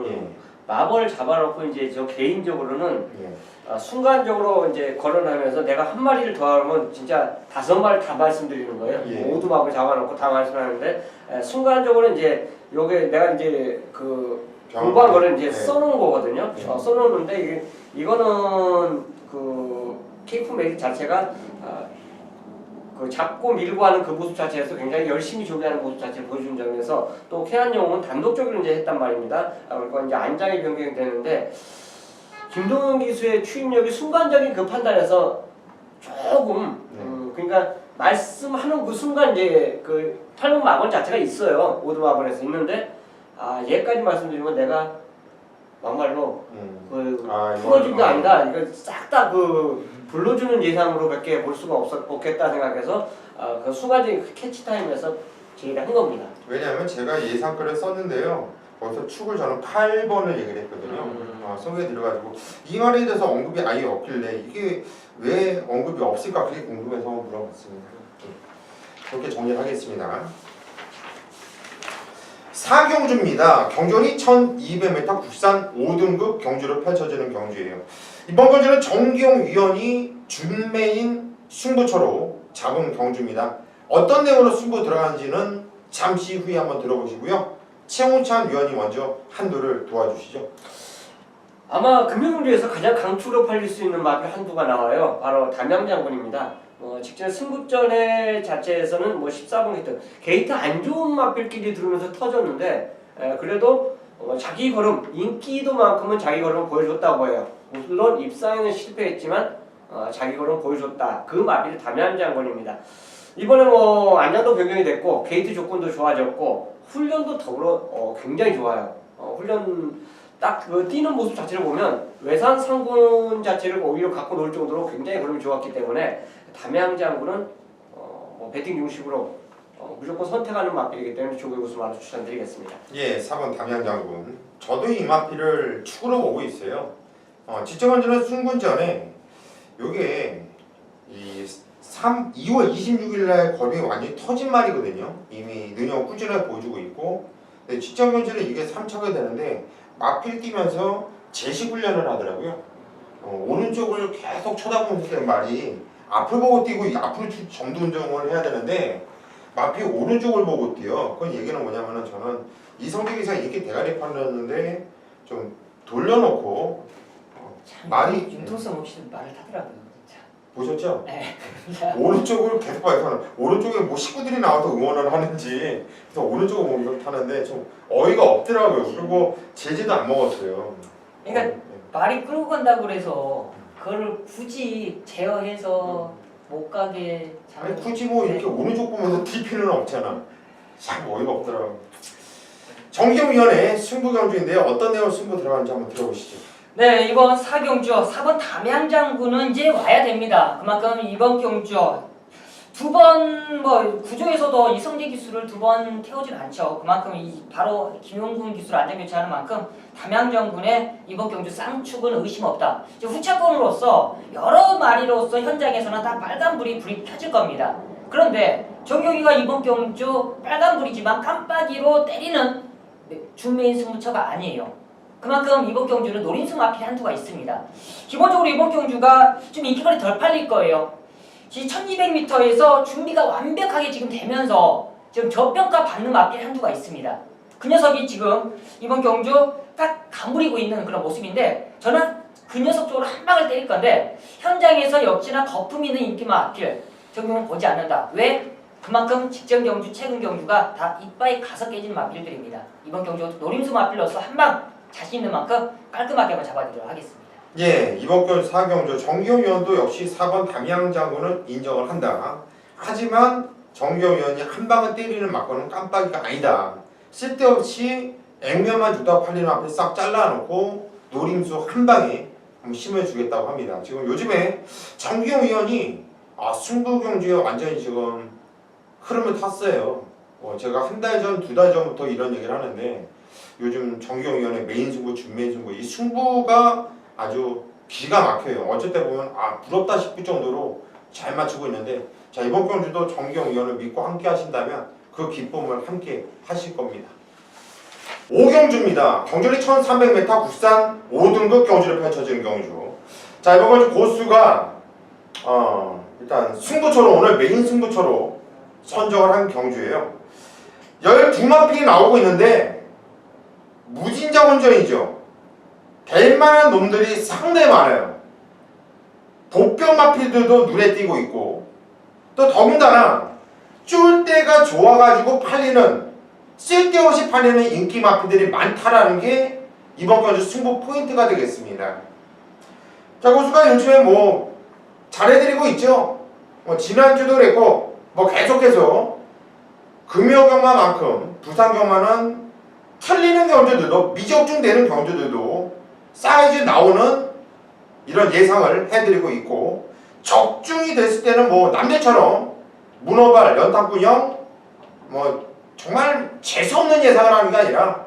예. 마벌을 잡아놓고 이제 저 개인적으로는 예. 순간적으로 이제 거론하면서 내가 한 마리를 더 하면 진짜 5마리 다 말씀드리는 거예요. 예. 모두 마벌 잡아놓고 다 말씀하는데 순간적으로 이제 요게 내가 이제 공부한 거를 이제 써놓은 거거든요. 써놓는데 이거는 케이프 매직 자체가 잡고 밀고 하는 그 모습 자체에서 굉장히 열심히 조기하는 모습 자체를 보여준 점에서 또 쾌한 영웅은 단독적으로 이제 했단 말입니다. 그러니까 이제 안장이 변경이 되는데 김동현 기수의 추임력이 순간적인 그 판단에서 조금 그러니까 말씀하는 그 순간 이제 그 8번 마번 자체가 있어요. 오드 마번에서 있는데 얘까지 말씀드리면 내가 막말로 풀어준 게 아니라 이거 싹 다 불러주는 예상으로밖에 볼 수가 없겠다 생각해서 그 순간적인 캐치 타임에서 제기를 한 겁니다. 왜냐하면 제가 예상글을 썼는데요. 거기서 축을 저는 8번을 얘기를 했거든요. 속에 들어가지고 이 말에 대해서 언급이 아예 없길래 이게 왜 언급이 없을까 그게 궁금해서 물어봤습니다. 그렇게 정리를 하겠습니다. 4경주입니다. 경전이 1200m 국산 5등급 경주로 펼쳐지는 경주예요. 이번 경주는 정기용 위원이 준매인 승부처로 잡은 경주입니다. 어떤 내용으로 승부 들어가는지는 잠시 후에 한번 들어보시고요. 최홍찬 위원이 먼저 한두를 도와주시죠. 아마 금융주에서 가장 강추로 팔릴 수 있는 마필 한두가 나와요. 바로 담양장군입니다. 직전 승부전의 자체에서는 14번 게이트 안 좋은 마필끼리 들으면서 터졌는데 그래도 자기 걸음 인기도만큼은 자기 걸음을 보여줬다고 해요. 물론 입상에는 실패했지만 자기 걸음 보여줬다. 그 마필 담양장군입니다. 이번에 안양도 변경이 됐고 게이트 조건도 좋아졌고 훈련도 더불어 굉장히 좋아요. 훈련 딱 그 뛰는 모습 자체를 보면 외산 상군 자체를 오히려 갖고 놀 정도로 굉장히 걸음이 좋았기 때문에 담양장군은 배팅 중심으로 무조건 선택하는 마필이기 때문에 조교 우승만을 추천드리겠습니다. 예, 4번 담양장군. 저도 이 마필을 축으로 보고 있어요. 직접 먼저는 승군전에 요게 2월 26일 날 걸음이 완전히 터진 말이거든요. 이미 능력 꾸준하게 보여주고 있고, 직접 먼저는 이게 3차가 되는데 마필 뛰면서 제시 훈련을 하더라고요. 오른쪽을 계속 쳐다보면서 되는 말이 앞을 보고 뛰고 앞으로 점도 운동을 해야 되는데 마필 오른쪽을 보고 뛰어. 그건 얘기는 뭐냐면은 저는 이성택 이상 이렇게 대가리 판단했는데 좀 돌려놓고 말이 융통성 없이 말을 타더라고요. 진짜. 보셨죠? 네. 오른쪽을 계속 봐요. 오른쪽에 뭐 식구들이 나와서 응원을 하는지 그래서 오른쪽을 보면서 타는데 좀 어이가 없더라고요. 그리고 제지도 안 먹었어요. 그러니까 말이 끌고 간다고 그래서 그걸 굳이 제어해서 못 가게 아니 굳이 뭐 이렇게 오른쪽 보면서 뛸 필요는 없잖아. 참 어이가 없더라고요. 정기용위원회 승부경주인데요. 어떤 내용 승부 들어가는지 한번 들어보시죠. 네, 이번 4경주 4번 담양장군은 이제 와야 됩니다. 그만큼 이번 경주 두 번 구조에서도 이성재 기수를 두 번 태우진 않죠. 그만큼 바로 김용군 기수를 안전교체하는 만큼 담양장군의 이번 경주 쌍축은 의심 없다. 이제 후차권으로서 여러 마리로서 현장에서는 다 불이 켜질 겁니다. 그런데 정경이가 이번 경주 빨간불이지만 깜빡이로 때리는 준메인 승부처가 아니에요. 그만큼 이번 경주는 노림수 마필 한두가 있습니다. 기본적으로 이번 경주가 좀 인기거리 덜 팔릴 거예요. 1200m에서 준비가 완벽하게 지금 되면서 지금 저평가 받는 마필 한두가 있습니다. 그 녀석이 지금 이번 경주 딱 가무리고 있는 그런 모습인데 저는 그 녀석 쪽으로 한 방을 때릴 건데 현장에서 역시나 거품 있는 인기 마필 정경은 보지 않는다. 왜? 그만큼 직전 경주, 최근 경주가 다 이빠이 가서 깨지는 마필들입니다. 이번 경주 노림수 마필로서 한 방 자신 있는 만큼 깔끔하게만 잡아드리도록 하겠습니다. 예, 이번 경주 4경주 정기용 위원도 역시 4번 담양장군은 인정을 한다. 하지만 정기용 위원이 한 방을 때리는 맞고는 깜빡이가 아니다. 쓸데없이 액면만 주다 팔리는 앞에 싹 잘라놓고 노림수 한 방에 한번 심어주겠다고 합니다. 지금 요즘에 정기용 위원이 승부경주에 완전히 지금 흐름을 탔어요. 제가 한 달 전, 두 달 전부터 이런 얘기를 하는데 요즘 정기용 위원의 메인 승부, 준메인 승부 이 승부가 아주 기가 막혀요. 어쩔 때 보면 부럽다 싶을 정도로 잘 맞추고 있는데 자 이번 경주도 정기용 위원을 믿고 함께 하신다면 그 기쁨을 함께 하실 겁니다. 5경주입니다. 경주는 1300m 국산 5등급 경주를 펼쳐지는 경주. 자 이번 경주 고수가 일단 승부처로 오늘 메인 승부처로 선정을 한 경주예요. 12마필이 나오고 있는데 무진장 혼전이죠. 될 만한 놈들이 상당히 많아요. 보병 마필들도 눈에 띄고 있고 또 더군다나 쫄 때가 좋아가지고 팔리는 쓸데없이 팔리는 인기 마필들이 많다라는 게 이번 경주 승부 포인트가 되겠습니다. 자 고수가 요즘에 잘해드리고 있죠. 지난주도 그랬고 계속해서 금요경마만큼 부산경마는 틀리는 경주들도 미적중되는 경주들도 사이즈 나오는 이런 예상을 해드리고 있고 적중이 됐을 때는 남들처럼 문어발, 연탄군형 정말 재수없는 예상을 하는 게 아니라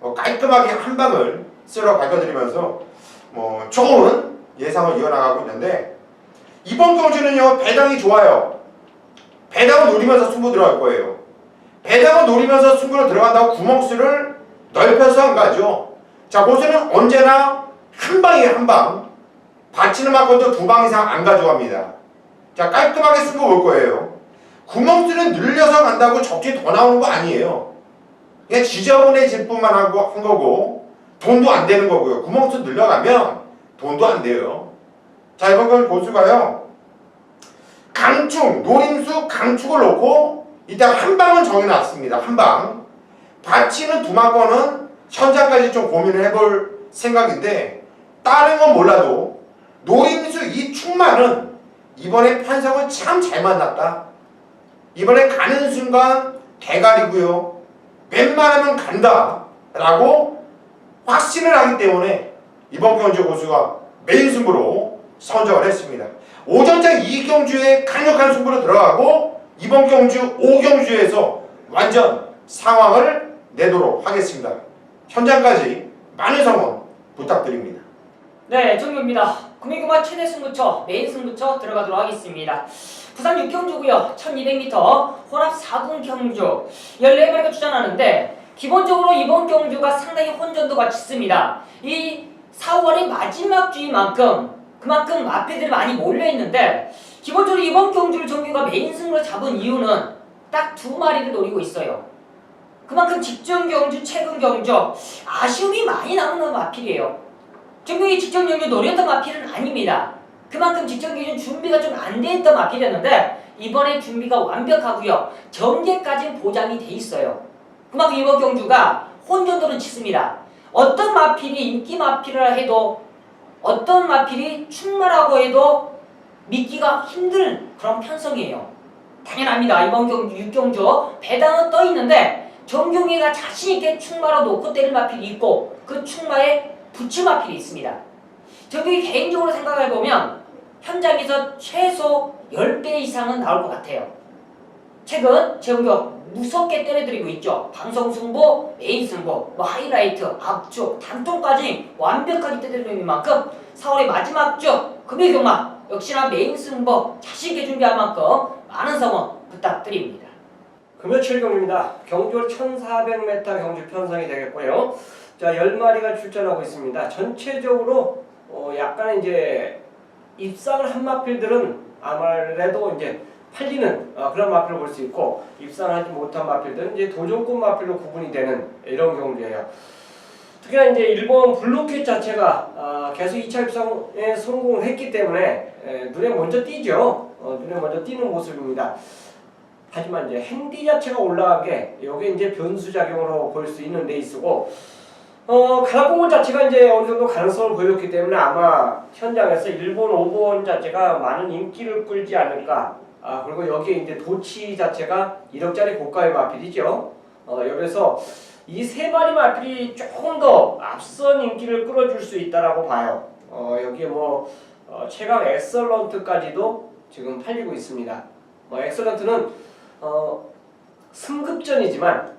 깔끔하게 한 방을 쓸어 밝혀드리면서 좋은 예상을 이어나가고 있는데 이번 경주는요 배당이 좋아요. 배당을 노리면서 승부 들어갈 거예요. 배당을 노리면서 승부로 들어간다고 구멍수를 넓혀서 안 가죠. 자, 고수는 언제나 한 방이에요, 한 방. 받치는 만큼도 두 방 이상 안 가져갑니다. 자, 깔끔하게 승부 볼 거예요. 구멍수는 늘려서 간다고 적지 더 나오는 거 아니에요. 그냥 지저분해질 뿐만 한 거고 돈도 안 되는 거고요. 구멍수 늘려가면 돈도 안 돼요. 자, 이번 건 고수가요. 강축, 노림수 강축을 놓고 이따 한 방은 정해놨습니다. 한 방. 받치는 두만권은 현장까지 좀 고민을 해볼 생각인데 다른 건 몰라도 노림수 이 축만은 이번에 판석을 참 잘 만났다. 이번에 가는 순간 대가리고요. 웬만하면 간다 라고 확신을 하기 때문에 이번 경주 고수가 메인 승부로 선정을 했습니다. 오전장 2경주에 강력한 승부로 들어가고 이번 경주 5경주에서 완전 상황을 내도록 하겠습니다. 현장까지 많은 성원 부탁드립니다. 네, 정규입니다. 금액만 최대 승부처, 메인 승부처 들어가도록 하겠습니다. 부산 6경주고요. 1200m 혼합 4군 경주 14마리가 출전하는데 기본적으로 이번 경주가 상당히 혼전도가 짙습니다. 이 4월의 마지막 주인 만큼 그만큼 마패들이 많이 몰려있는데 기본적으로 이번 경주를 정규가 메인 승부로 잡은 이유는 딱 2마리를 노리고 있어요. 그만큼 직전 경주, 최근 경주 아쉬움이 많이 남는 마필이에요. 정규이 직전 경주 노렸던 마필은 아닙니다. 그만큼 직전 기준 준비가 좀 안 돼 있던 마필이었는데 이번에 준비가 완벽하고요. 정계까지는 보장이 돼 있어요. 그만큼 이번 경주가 혼전도는 짙습니다. 어떤 마필이 인기 마필이라 해도 어떤 마필이 충마라고 해도 믿기가 힘든 그런 편성이에요. 당연합니다. 이번 경주 6경주 배당은 떠 있는데 정경이가 자신있게 충마로 놓고 때릴 마필이 있고 그 충마에 붙일 마필이 있습니다. 저기 개인적으로 생각해보면 현장에서 최소 10배 이상은 나올 것 같아요. 최근 제공격 무섭게 때려드리고 있죠. 방송 승부, 메인 승부, 뭐 하이라이트, 압축, 단통까지 완벽하게 때려드리는 만큼 4월의 마지막 주 금요일경마 역시나 메인 승부 자신있게 준비할 만큼 많은 성원 부탁드립니다. 금요 7경주입니다. 경주 1400m 경주 편성이 되겠고요. 자, 10마리가 출전하고 있습니다. 전체적으로 약간 이제 입상을 한 마필들은 아무래도 이제 팔리는 그런 마필을 볼 수 있고 입상을 하지 못한 마필들은 이제 도전권 마필로 구분이 되는 이런 경주예요. 특히나 이제 일본 블루캣 자체가 계속 2차 입상에 성공을 했기 때문에 눈에 먼저 띄죠. 눈에 먼저 띄는 모습입니다. 하지만 이제 핸디 자체가 올라간 게 여기 이제 변수 작용으로 볼 수 있는 레이스고 가락공원 자체가 이제 어느 정도 가능성을 보였기 때문에 아마 현장에서 일본 5번 자체가 많은 인기를 끌지 않을까. 그리고 여기에 이제 도치 자체가 1억짜리 고가의 마필이죠. 여기서 이 세 마리 마필이 조금 더 앞선 인기를 끌어줄 수 있다라고 봐요. 여기에 뭐 최강 엑설런트까지도 지금 팔리고 있습니다. 엑설런트는 승급전이지만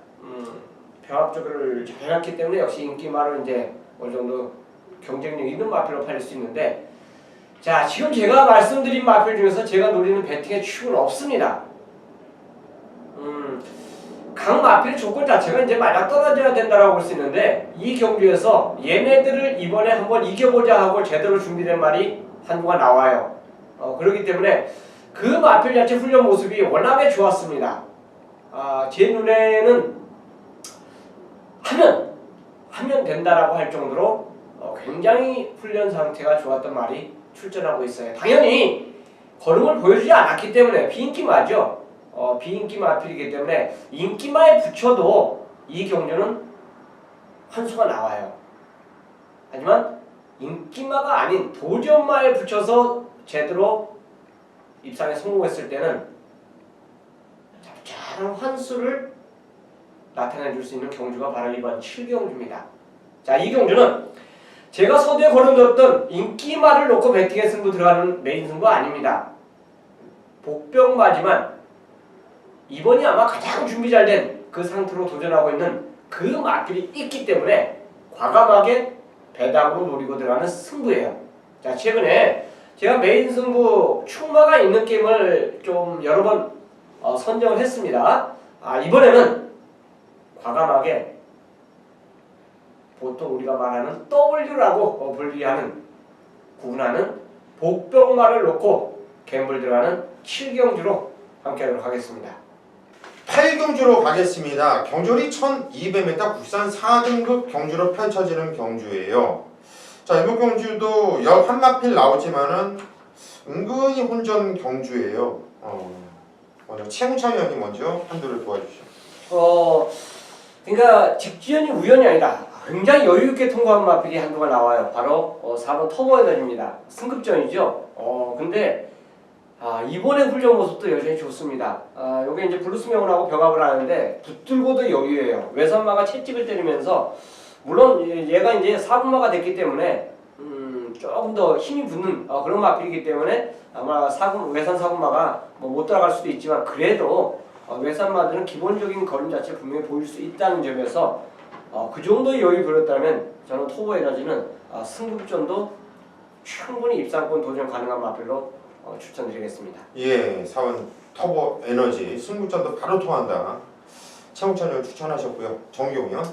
병합적을 잘 해놨기 때문에 역시 인기마로 이제 어느 정도 경쟁력 있는 마필로 팔릴 수 있는데, 자, 지금 제가 말씀드린 마필 중에서 제가 노리는 배팅의 축은 없습니다. 각 마필의 조건 자체가 이제 맞아 떨어져야 된다라고 볼 수 있는데 이 경주에서 얘네들을 이번에 한번 이겨보자 하고 제대로 준비된 말이 한두가 나와요. 그렇기 때문에 그 마필 자체 훈련 모습이 워낙에 좋았습니다. 제 눈에는 하면 된다라고 할 정도로 굉장히 훈련 상태가 좋았던 말이 출전하고 있어요. 당연히 걸음을 보여주지 않았기 때문에 비인기마죠. 비인기 마필이기 때문에 인기마에 붙여도 이 경주는 환수가 나와요. 하지만 인기마가 아닌 도전마에 붙여서 제대로 입상에 성공했을 때는 잡잘한 환수를 나타내줄 수 있는 경주가 바로 이번 7경주입니다. 자, 이 경주는 제가 서두에 거론드렸던 인기마를 놓고 배팅에 승부 들어가는 메인 승부 아닙니다. 복병마지만 이번이 아마 가장 준비 잘 된 그 상태로 도전하고 있는 그 마필이 있기 때문에 과감하게 배당으로 노리고 들어가는 승부예요. 자, 최근에 제가 메인 승부 충마가 있는 게임을 좀 여러 번 선정을 했습니다. 이번에는 과감하게 보통 우리가 말하는 W라고 분리하는 구분하는 복병말을 놓고 갬블 들어가는 7경주로 함께하도록 하겠습니다. 8경주로 가겠습니다. 경주리 1200m 국산 4등급 경주로 펼쳐지는 경주예요. 자, 이번 경주도 역 한마필 나오지만은 은근히 혼전 경주예요. 먼저 최웅창 의원님 먼저 한두를 도와주시죠. 그러니까 직지연이 우연이 아니라 굉장히 여유 있게 통과한 마필이 한두가 나와요. 바로 4번 터보 에너지입니다. 승급전이죠. 근데 이번에 훈련 모습도 여전히 좋습니다. 요게 이제 블루스명하고 병합을 하는데 붙들고도 여유예요. 외선마가 채찍을 때리면서 물론 얘가 이제 4분마가 됐기 때문에 조금 더 힘이 붙는 그런 마필이기 때문에 아마 외선 4분마가 못 들어갈 수도 있지만 그래도 외선마들은 기본적인 걸음 자체를 분명히 보일 수 있다는 점에서 그 정도의 여유 보였다면 저는 터보 에너지는 승급전도 충분히 입상권 도전 가능한 마필로 추천드리겠습니다. 예, 4번 터보 에너지 승부전도 바로 통한다. 최웅찬 의원 추천하셨고요. 정기용 의원.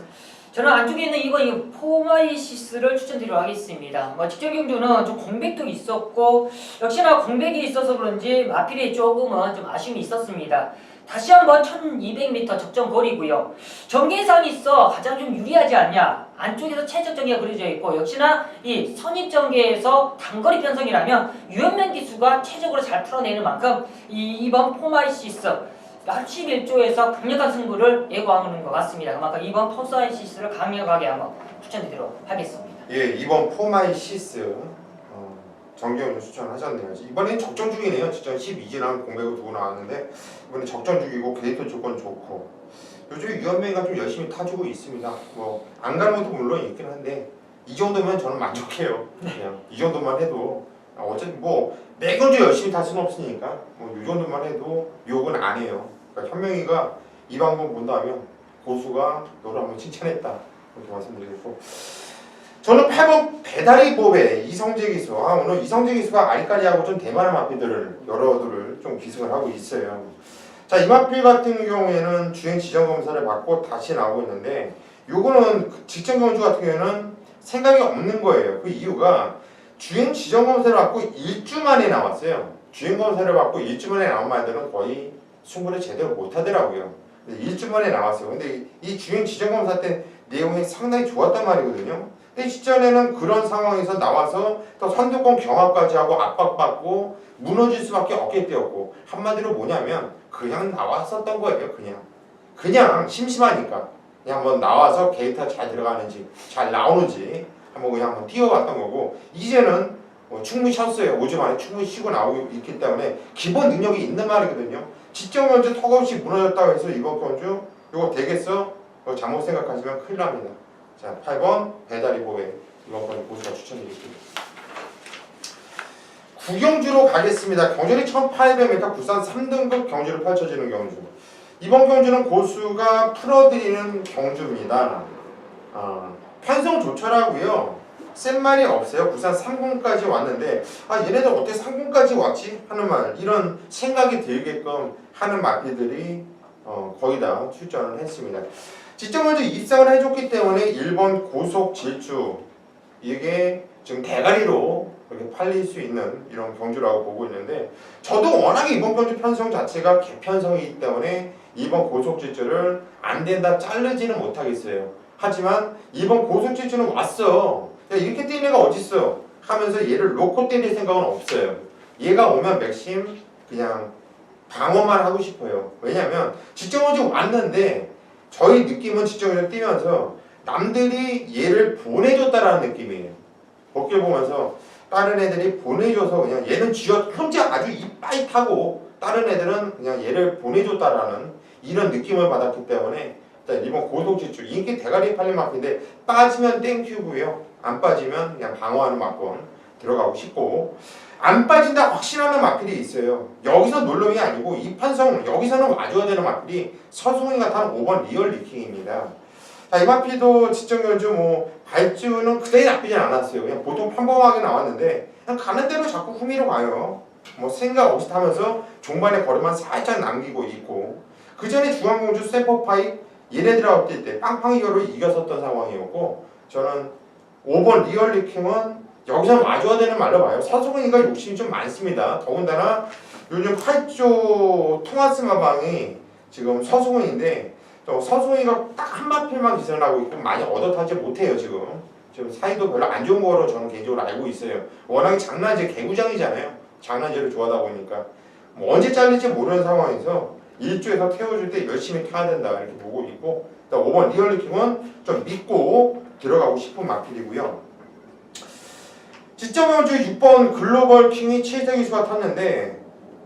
저는 안쪽에 있는 이 포마이시스를 추천드리도록 하겠습니다. 직전 경주는 좀 공백도 있었고 역시나 공백이 있어서 그런지 마필이 조금은 좀 아쉬움이 있었습니다. 다시 한번 1200m 적정 거리고요. 전개상이 있어 가장 좀 유리하지 않냐. 안쪽에서 최적 전개가 그려져 있고 역시나 이 선입 전개에서 단거리 편성이라면 유현명 기수가 최적으로 잘 풀어내는 만큼 이번 포마이시스 11조에서 강력한 승부를 예고하는 것 같습니다. 그만큼 이번 포마이시스를 강력하게 한번 추천드리도록 하겠습니다. 예, 이번 포마이시스 정기용 추천하셨네요. 이번엔 적정 중이네요. 진짜 12지랑 공백을 두고 나왔는데 이번에 적정 중이고 게이트 조건 좋고 요즘 유현명이가 좀 열심히 타주고 있습니다. 안 가는 것도 물론 있긴 한데 이 정도면 저는 만족해요. 그냥 이 정도만 해도 어차피 매경주 열심히 탈 수는 없으니까 이 정도만 해도 욕은 안 해요. 그러니까 현명이가 이 방법 본다면 고수가 너를 한번 칭찬했다 이렇게 말씀드리고 저는 8번 배다리 보배 이성재 기수. 오늘 이성재 기수가 아리까리하고 좀 대만한 마필들을 여러들을 좀 기승을 하고 있어요. 자, 이 마필 같은 경우에는 주행 지정 검사를 받고 다시 나오고 있는데 요거는 직전 경주 같은 경우에는 생각이 없는 거예요. 그 이유가 주행 지정 검사를 받고 1주 만에 나왔어요. 주행 검사를 받고 1주 만에 나온 말들은 거의 승부를 제대로 못 하더라고요. 1주 만에 나왔어요. 근데 이 주행 지정 검사 때 내용이 상당히 좋았단 말이거든요. 근데 시전에는 그런 상황에서 나와서 또 선두권 경합까지 하고 압박받고 무너질 수밖에 없게 되었고 한마디로 뭐냐면 그냥 나왔었던 거예요. 그냥 심심하니까 그냥 한번 나와서 게이트가 잘 들어가는지 잘 나오는지 한번 뛰어왔던 거고 이제는 충분히 쉬었어요. 5주 만에 충분히 쉬고 나오고 있기 때문에 기본 능력이 있는 말이거든요. 직전 경주 턱없이 무너졌다고 해서 이번 경주 이거 되겠어? 잘못 생각하시면 큰일 납니다. 자, 8번 배다리 보배 이번 번 고수가 추천드릴게요. 9경주로 가겠습니다. 경주리 1800m 국산 3등급 경주를 펼쳐지는 경주. 이번 경주는 고수가 풀어드리는 경주입니다. 편성 조철하고요. 센 말이 없어요. 부산 3군까지 왔는데 얘네들 어떻게 3군까지 왔지? 하는 말 이런 생각이 들게끔 하는 마필들이 거의 다 출전을 했습니다. 직접 먼저 입상을 해줬기 때문에 1번 고속 질주 이게 지금 대가리로 이렇게 팔릴 수 있는 이런 경주라고 보고 있는데 저도 워낙에 이번 경주 편성 자체가 개편성이기 때문에 이번 고속 질주를 안 된다 자르지는 못하겠어요. 하지만 이번 고속 질주는 왔어. 야, 이렇게 뛰는 애가 어딨어 하면서 얘를 놓고 때릴 생각은 없어요. 얘가 오면 맥심 그냥 방어만 하고 싶어요. 왜냐면 직접 먼저 왔는데 저희 느낌은 직접적으로 뛰면서 남들이 얘를 보내줬다라는 느낌이에요. 어깨 보면서 다른 애들이 보내줘서 그냥 얘는 혼자 아주 이빠이 타고 다른 애들은 그냥 얘를 보내줬다라는 이런 느낌을 받았기 때문에 이번 고속질주 인기 대가리 팔린 마필인데 빠지면 땡큐고요. 안 빠지면 그냥 방어하는 마건 들어가고 싶고 안 빠진다 확신하는 마필이 있어요. 여기서 놀러이 아니고 이 판성 여기서는 와줘야 되는 마필이 서송이가 탄 5번 리얼 리킹입니다. 자, 이 마필도 직전 경주 발주는 그다지 나쁘진 않았어요. 그냥 보통 평범하게 나왔는데 그냥 가는 대로 자꾸 후미로 가요. 생각 없이 타면서 종반에 걸음만 살짝 남기고 있고 그 전에 중앙공주 세퍼파이 얘네들하고 뛸 때 빵빵이어로 이겼었던 상황이었고 저는 5번 리얼리킹은 여기서 마주해야 되는 말로 봐요. 서승훈이가 욕심이 좀 많습니다. 더군다나 요즘 8조 토마스 마방이 지금 서승훈인데 서승훈이가 딱 한 마필만 기선을 하고 있고 많이 얻어타지 못해요 지금. 지금 사이도 별로 안 좋은 거로 저는 개인적으로 알고 있어요. 워낙에 장난제 개구장이잖아요. 장난제를 좋아하다 보니까 뭐 언제 잘릴지 모르는 상황에서 1조에서 태워줄 때 열심히 타야 된다 이렇게 보고 있고 5번 리얼리킹은 좀 믿고 들어가고 싶은 마필이고요. 지점명주 6번 글로벌 킹이 최재기수가 탔는데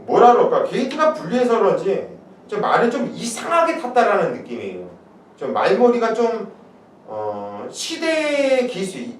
뭐라 그럴까 게이트가 분리해서 그런지 좀 말을 좀 이상하게 탔다라는 느낌이에요. 좀 말머리가 좀 시대의 기수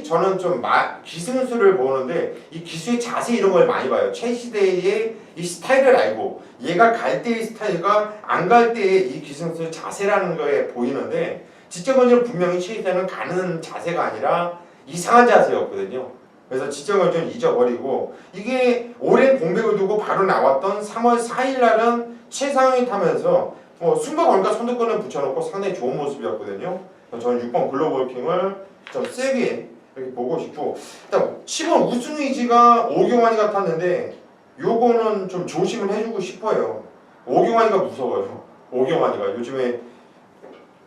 저는 좀 기승수를 보는데 이 기수의 자세 이런 걸 많이 봐요. 최시대의 이 스타일을 알고 얘가 갈 때의 스타일과 안 갈 때의 이 기승수의 자세라는 거에 보이는데 지적원주는 분명히 최시대는 가는 자세가 아니라 이상한 자세였거든요. 그래서 지적원주는 잊어버리고 이게 오랜 공백을 두고 바로 나왔던 3월 4일 날은 최상위 타면서 순간 걸까 선두권을 붙여놓고 상당히 좋은 모습이었거든요. 저는 6번 글로벌 킹을 좀 세게 이렇게 보고 싶고 일단 10번 우승 의지가 오경환이 같았는데 요거는 좀 조심을 해주고 싶어요. 오경환이가 무서워요. 오경환이가 요즘에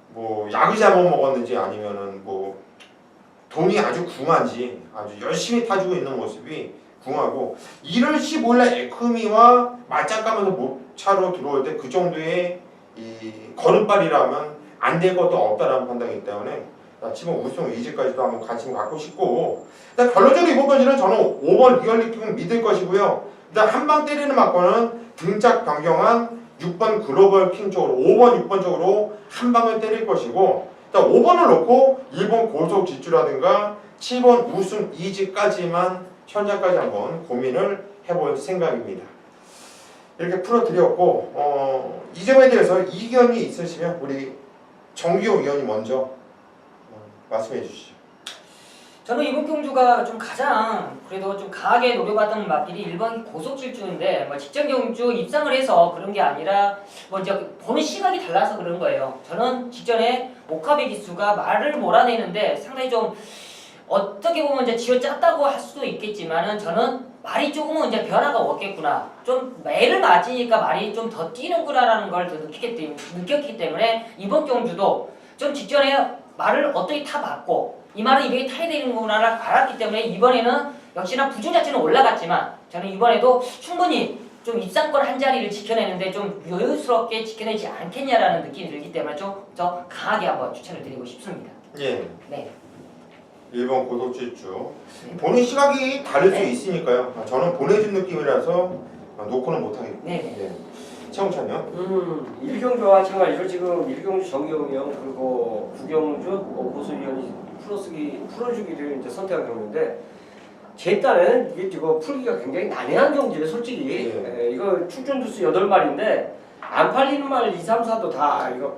뭐 약을 잘못 먹었는지 아니면은 뭐 돈이 아주 궁한지 아주 열심히 타주고 있는 모습이 궁하고 1월 15일날 에크미와 맞짱가면서 목차로 들어올 때 그 정도의 이 걸음발이라면 안 될 것도 없다라는 판단이기 때문에 지금 우승 의지까지도 한번 관심 갖고 싶고 일단 결론적으로 이번 건지는 저는 5번 리얼리킹은 믿을 것이고요. 일단 한 방 때리는 맞고는 등짝 변경한 6번 글로벌 킹 쪽으로 5번 6번 쪽으로 한 방을 때릴 것이고 일단 5번을 놓고 1번 고속 질주라든가 7번 우승 이지까지만 현장까지 한번 고민을 해볼 생각입니다. 이렇게 풀어드렸고 이 점에 대해서 이견이 있으시면 우리 정기호 위원이 먼저 말씀해 주시죠. 저는 이번 경주가 좀 가장 그래도 좀 강하게 노려봤던 마필이 1번 고속질주인데 뭐 직전 경주 입상을 해서 그런 게 아니라 뭐 이제 보는 시각이 달라서 그런 거예요. 저는 직전에 오카베 기수가 말을 몰아내는데 상당히 좀 어떻게 보면 이제 쥐어짰다고 할 수도 있겠지만은 저는 말이 조금은 이제 변화가 없겠구나. 좀 매를 맞으니까 말이 좀 더 뛰는구나라는 걸 더 느꼈기 때문에 이번 경주도 좀 직전에 말을 어떻게 타봤고 이 말은 이렇게 타야 되는구나를 알았기 때문에 이번에는 역시나 부준 자체는 올라갔지만 저는 이번에도 충분히 좀 입상권 한 자리를 지켜내는데 좀 여유스럽게 지켜내지 않겠냐라는 느낌이 들기 때문에 좀 더 강하게 한번 추천을 드리고 싶습니다. 예. 네. 1번 고속질주 보는 시각이 다를 수 있으니까요. 저는 보내준 느낌이라서 놓고는 못하겠고. 네. 최홍찬이요? 1경주와 마찬가지로 지금 1경주 정경이 형 그리고 9경주 고수위원이 풀어주기를 이제 선택한 경우인데 제 딴에는 이게 지금 풀기가 굉장히 난해한 경주예요 솔직히. 이거 출전 두수 8마리인데 안 팔리는 말 2, 3, 4도 다 이거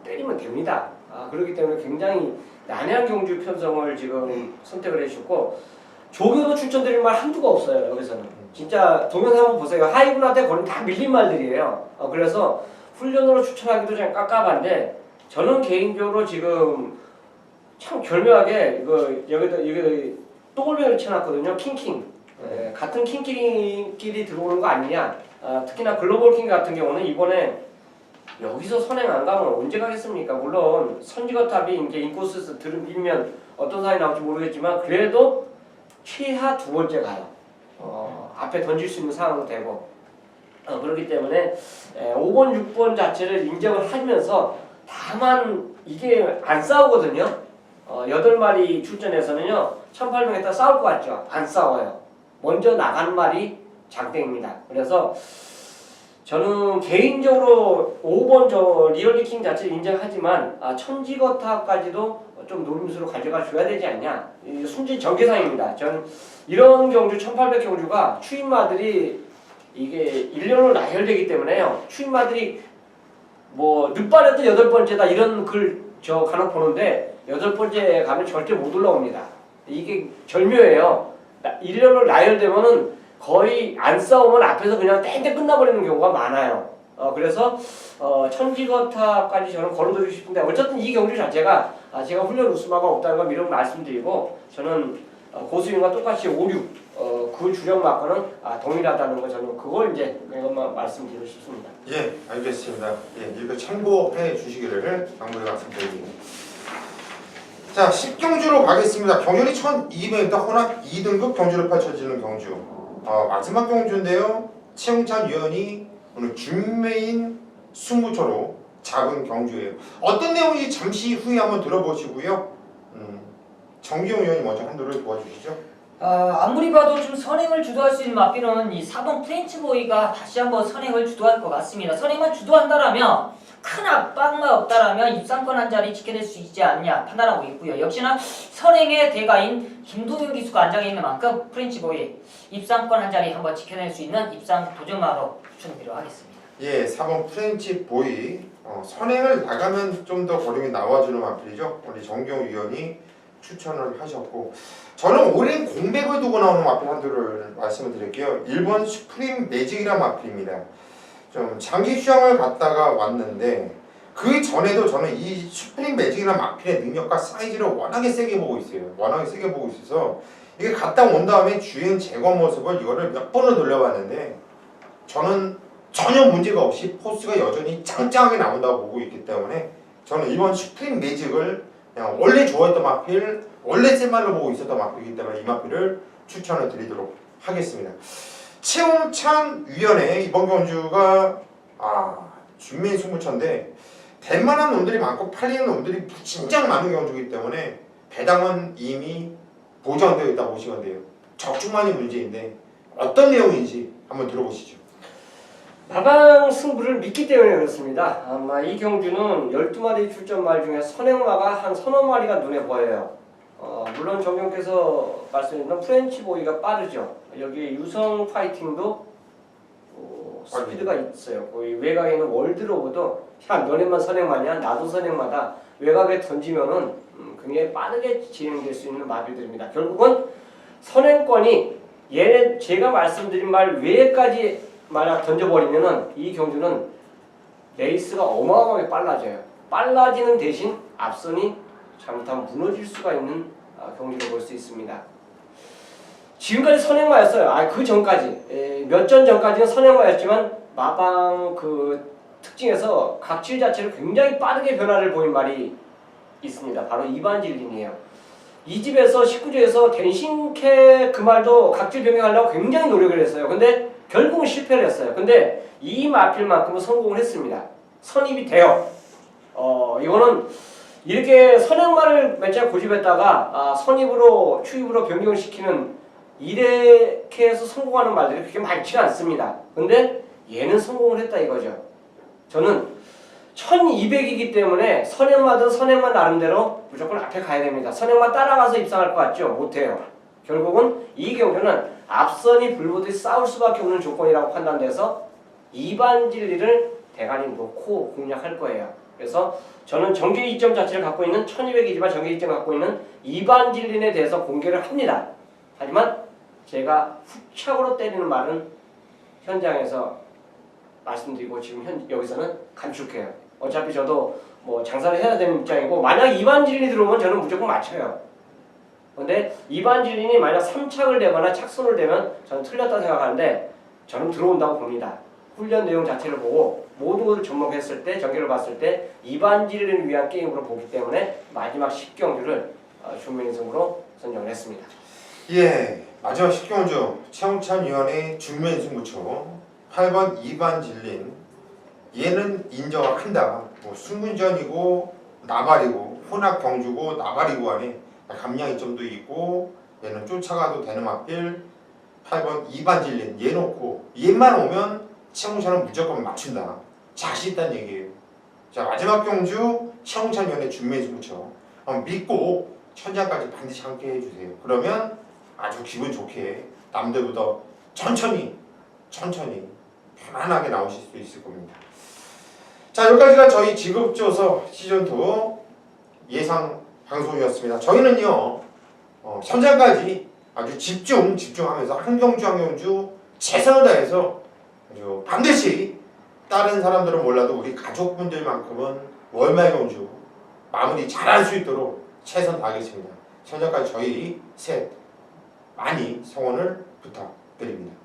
때리면 됩니다. 그렇기 때문에 굉장히 난해한 경주 편성을 지금 선택을 해주셨고 조교도 추천드릴 말 한두가 없어요. 여기서는 진짜 동영상 한번 보세요. 하이군한테 거는 다 밀린 말들이에요. 그래서 훈련으로 추천하기도 좀 깝깝한데 저는 개인적으로 지금 참 결묘하게 이거 여기다 똥을뱅이를 쳐놨거든요. 킹킹. 같은 킹킹끼리 들어오는 거 아니냐. 특히나 글로벌 킹 같은 경우는 이번에 여기서 선행 안 가면 언제 가겠습니까? 물론 선지거탑이 이제 인코스에서 밀면 어떤 상황이 나올지 모르겠지만 그래도 최하 2번째 가요. 앞에 던질 수 있는 상황도 되고 그렇기 때문에 5번, 6번 자체를 인정을 하면서 다만 이게 안 싸우거든요. 8마리 출전해서는요 1800m 싸울 것 같죠? 안 싸워요. 먼저 나간 말이 장땡입니다. 그래서 저는 개인적으로 5번 저 리얼리킹 자체를 인정하지만 천지거탑까지도 좀 노림수로 가져가 줘야 되지 않냐. 순진 전개상입니다. 전 이런 경주 1800 경주가 추임마들이 이게 1년으로 나열되기 때문에요. 추임마들이 뭐 늦발에도 8번째다 이런 글 저 간혹 보는데 8번째 가면 절대 못 올라옵니다. 이게 절묘해요. 1년으로 나열되면은 거의 안 싸우면 앞에서 그냥 땡땡 끝나버리는 경우가 많아요. 그래서 천지거탑까지 저는 걸어드리고 싶은데 어쨌든 이 경주 자체가 제가 훈련 우수마가 없다는 걸 미리 말씀드리고 저는 고수인과 똑같이 5, 6 그 주력 마크는 동일하다는 거 저는 그걸 이제 이것만 말씀드리고 싶습니다. 예, 알겠습니다. 예, 이거 참고해 주시기를 당부해 말씀드립니다. 자, 10경주로 가겠습니다. 경연이 1200m 혼합 2등급 경주로 펼쳐지는 경주. 마지막 경주인데요. 최웅찬 위원이 오늘 준메인 승부처로 잡은 경주예요. 어떤 내용인지 잠시 후에 한번 들어보시고요. 정기용 위원이 먼저 한도를 도와주시죠. 아무리 봐도 좀 선행을 주도할 수 있는 마필은 이 4번 프렌치보이가 다시 한번 선행을 주도할 것 같습니다. 선행만 주도한다라면 큰 압박만 없다라면 입상권 한 자리 지켜낼 수 있지 않냐 판단하고 있고요. 역시나 선행의 대가인 김동윤 기수가 안장해 있는 만큼 프렌치보이 입상권 한 자리 한번 지켜낼 수 있는 입상 도전마로 추천드리도록 하겠습니다. 예, 4번 프렌치 보이 선행을 나가면 좀 더 거림이 나와주는 마필이죠. 우리 정기용 위원이 추천을 하셨고 저는 오랜 공백을 두고 나오는 마필 한두를 말씀을 드릴게요. 1번 슈프림 매직이라는 마필입니다. 좀 장기 휴양을 갔다가 왔는데 그 전에도 저는 이 슈프림 매직이라는 마필의 능력과 사이즈를 워낙에 세게 보고 있어요. 워낙에 세게 보고 있어서 이게 갔다 온 다음에 주행 제거 모습을 이거를 몇 번을 돌려봤는데 저는 전혀 문제가 없이 포스가 여전히 짱짱하게 나온다고 보고 있기 때문에 저는 이번 슈프림 매직을 그냥 원래 좋아했던 마필, 원래 센 말로 보고 있었던 마필이기 때문에 이 마필을 추천을 드리도록 하겠습니다. 최웅찬 위원회 이번 경주가 준메인 승부처인데 될 만한 놈들이 많고 팔리는 놈들이 진짜 많은 경주이기 때문에 배당은 이미 보장되어 있다고 보시면 돼요. 적중만이 문제인데 어떤 내용인지 한번 들어보시죠. 마방 승부를 믿기 때문에 그렇습니다. 아마 이 경주는 12마리 출전말 중에 선행마가 한 서너 마리가 눈에 보여요. 물론 정경께서 말씀하신 프렌치보이가 빠르죠. 여기 유성 파이팅도 스피드가 있어요. 거의 외곽에 있는 월드로브도 야 너네만 선행마냐? 나도 선행마다 외곽에 던지면은 굉장히 빠르게 진행될 수 있는 마비들입니다. 결국은 선행권이 얘네 제가 말씀드린 말 외에까지 만약 던져버리면은 이 경주는 레이스가 어마어마하게 빨라져요. 빨라지는 대신 앞선이 잘못하면 무너질 수가 있는 경주를 볼 수 있습니다. 지금까지 선행마였어요. 그 전까지 몇 전 전까지는 선행마였지만 마방 그 특징에서 각질 자체를 굉장히 빠르게 변화를 보인 말이 있습니다. 바로 이반질린이에요. 이 집에서 19조에서 댄싱캐 그 말도 각질 변경하려고 굉장히 노력을 했어요. 근데 결국은 실패를 했어요. 근데 이 마필만큼은 성공을 했습니다. 선입이 돼요. 이거는 이렇게 선행말을 맨 처음 고집했다가 선입으로 추입으로 변경을 시키는 이렇게 해서 성공하는 말들이 그렇게 많지가 않습니다. 근데 얘는 성공을 했다 이거죠. 저는 1200이기 때문에 선행마든 선행마 나름대로 무조건 앞에 가야 됩니다. 선행마 따라가서 입상할 것 같죠? 못해요. 결국은 이 경우는 앞선이 불보듯이 싸울 수밖에 없는 조건이라고 판단돼서 이반진리를 대간히 놓고 공략할 거예요. 그래서 저는 정규 이점 자체를 갖고 있는 1200이지만 정규 이점을 갖고 있는 이반진린에 대해서 공개를 합니다. 하지만 제가 후착으로 때리는 말은 현장에서 말씀드리고 지금 여기서는 감축해요. 어차피 저도 뭐 장사를 해야 되는 입장이고 만약 이반진린이 들어오면 저는 무조건 맞춰요. 근데 이반진린이 만약 3착을 대거나 착손을 대면 저는 틀렸다고 생각하는데 저는 들어온다고 봅니다. 훈련 내용 자체를 보고 모든 것을 접목했을 때 전개를 봤을 때 이반진린을 위한 게임으로 보기 때문에 마지막 10경주를 준메인 승부로 선정을 했습니다. 예, 마지막 10경주 최웅찬 위원의 준메인 승부처 8번 이반진린 얘는 인정을 한다. 뭐 승문전이고 나발이고 혼합 경주고 나발이고 하네. 감량 이점도 있고 얘는 쫓아가도 되는 마필 8번 이반진린 얘 놓고 얘만 오면 최웅찬은 무조건 맞춘다. 자신 있다는 얘기예요. 자 마지막 경주 최웅찬 위원의 준메인 승부처 믿고 천장까지 반드시 함께 해주세요. 그러면 아주 기분 좋게 남들보다 천천히 편안하게 나오실 수 있을 겁니다. 자 여기까지가 저희 지급조서 시즌2 예상 방송이었습니다. 저희는요 현장까지 아주 집중하면서 한 경주 한 경주 최선을 다해서 아주 반드시 다른 사람들은 몰라도 우리 가족분들만큼은 월말 경주 마무리 잘할 수 있도록 최선 다하겠습니다. 현재까지 저희 셋 많이 성원을 부탁드립니다.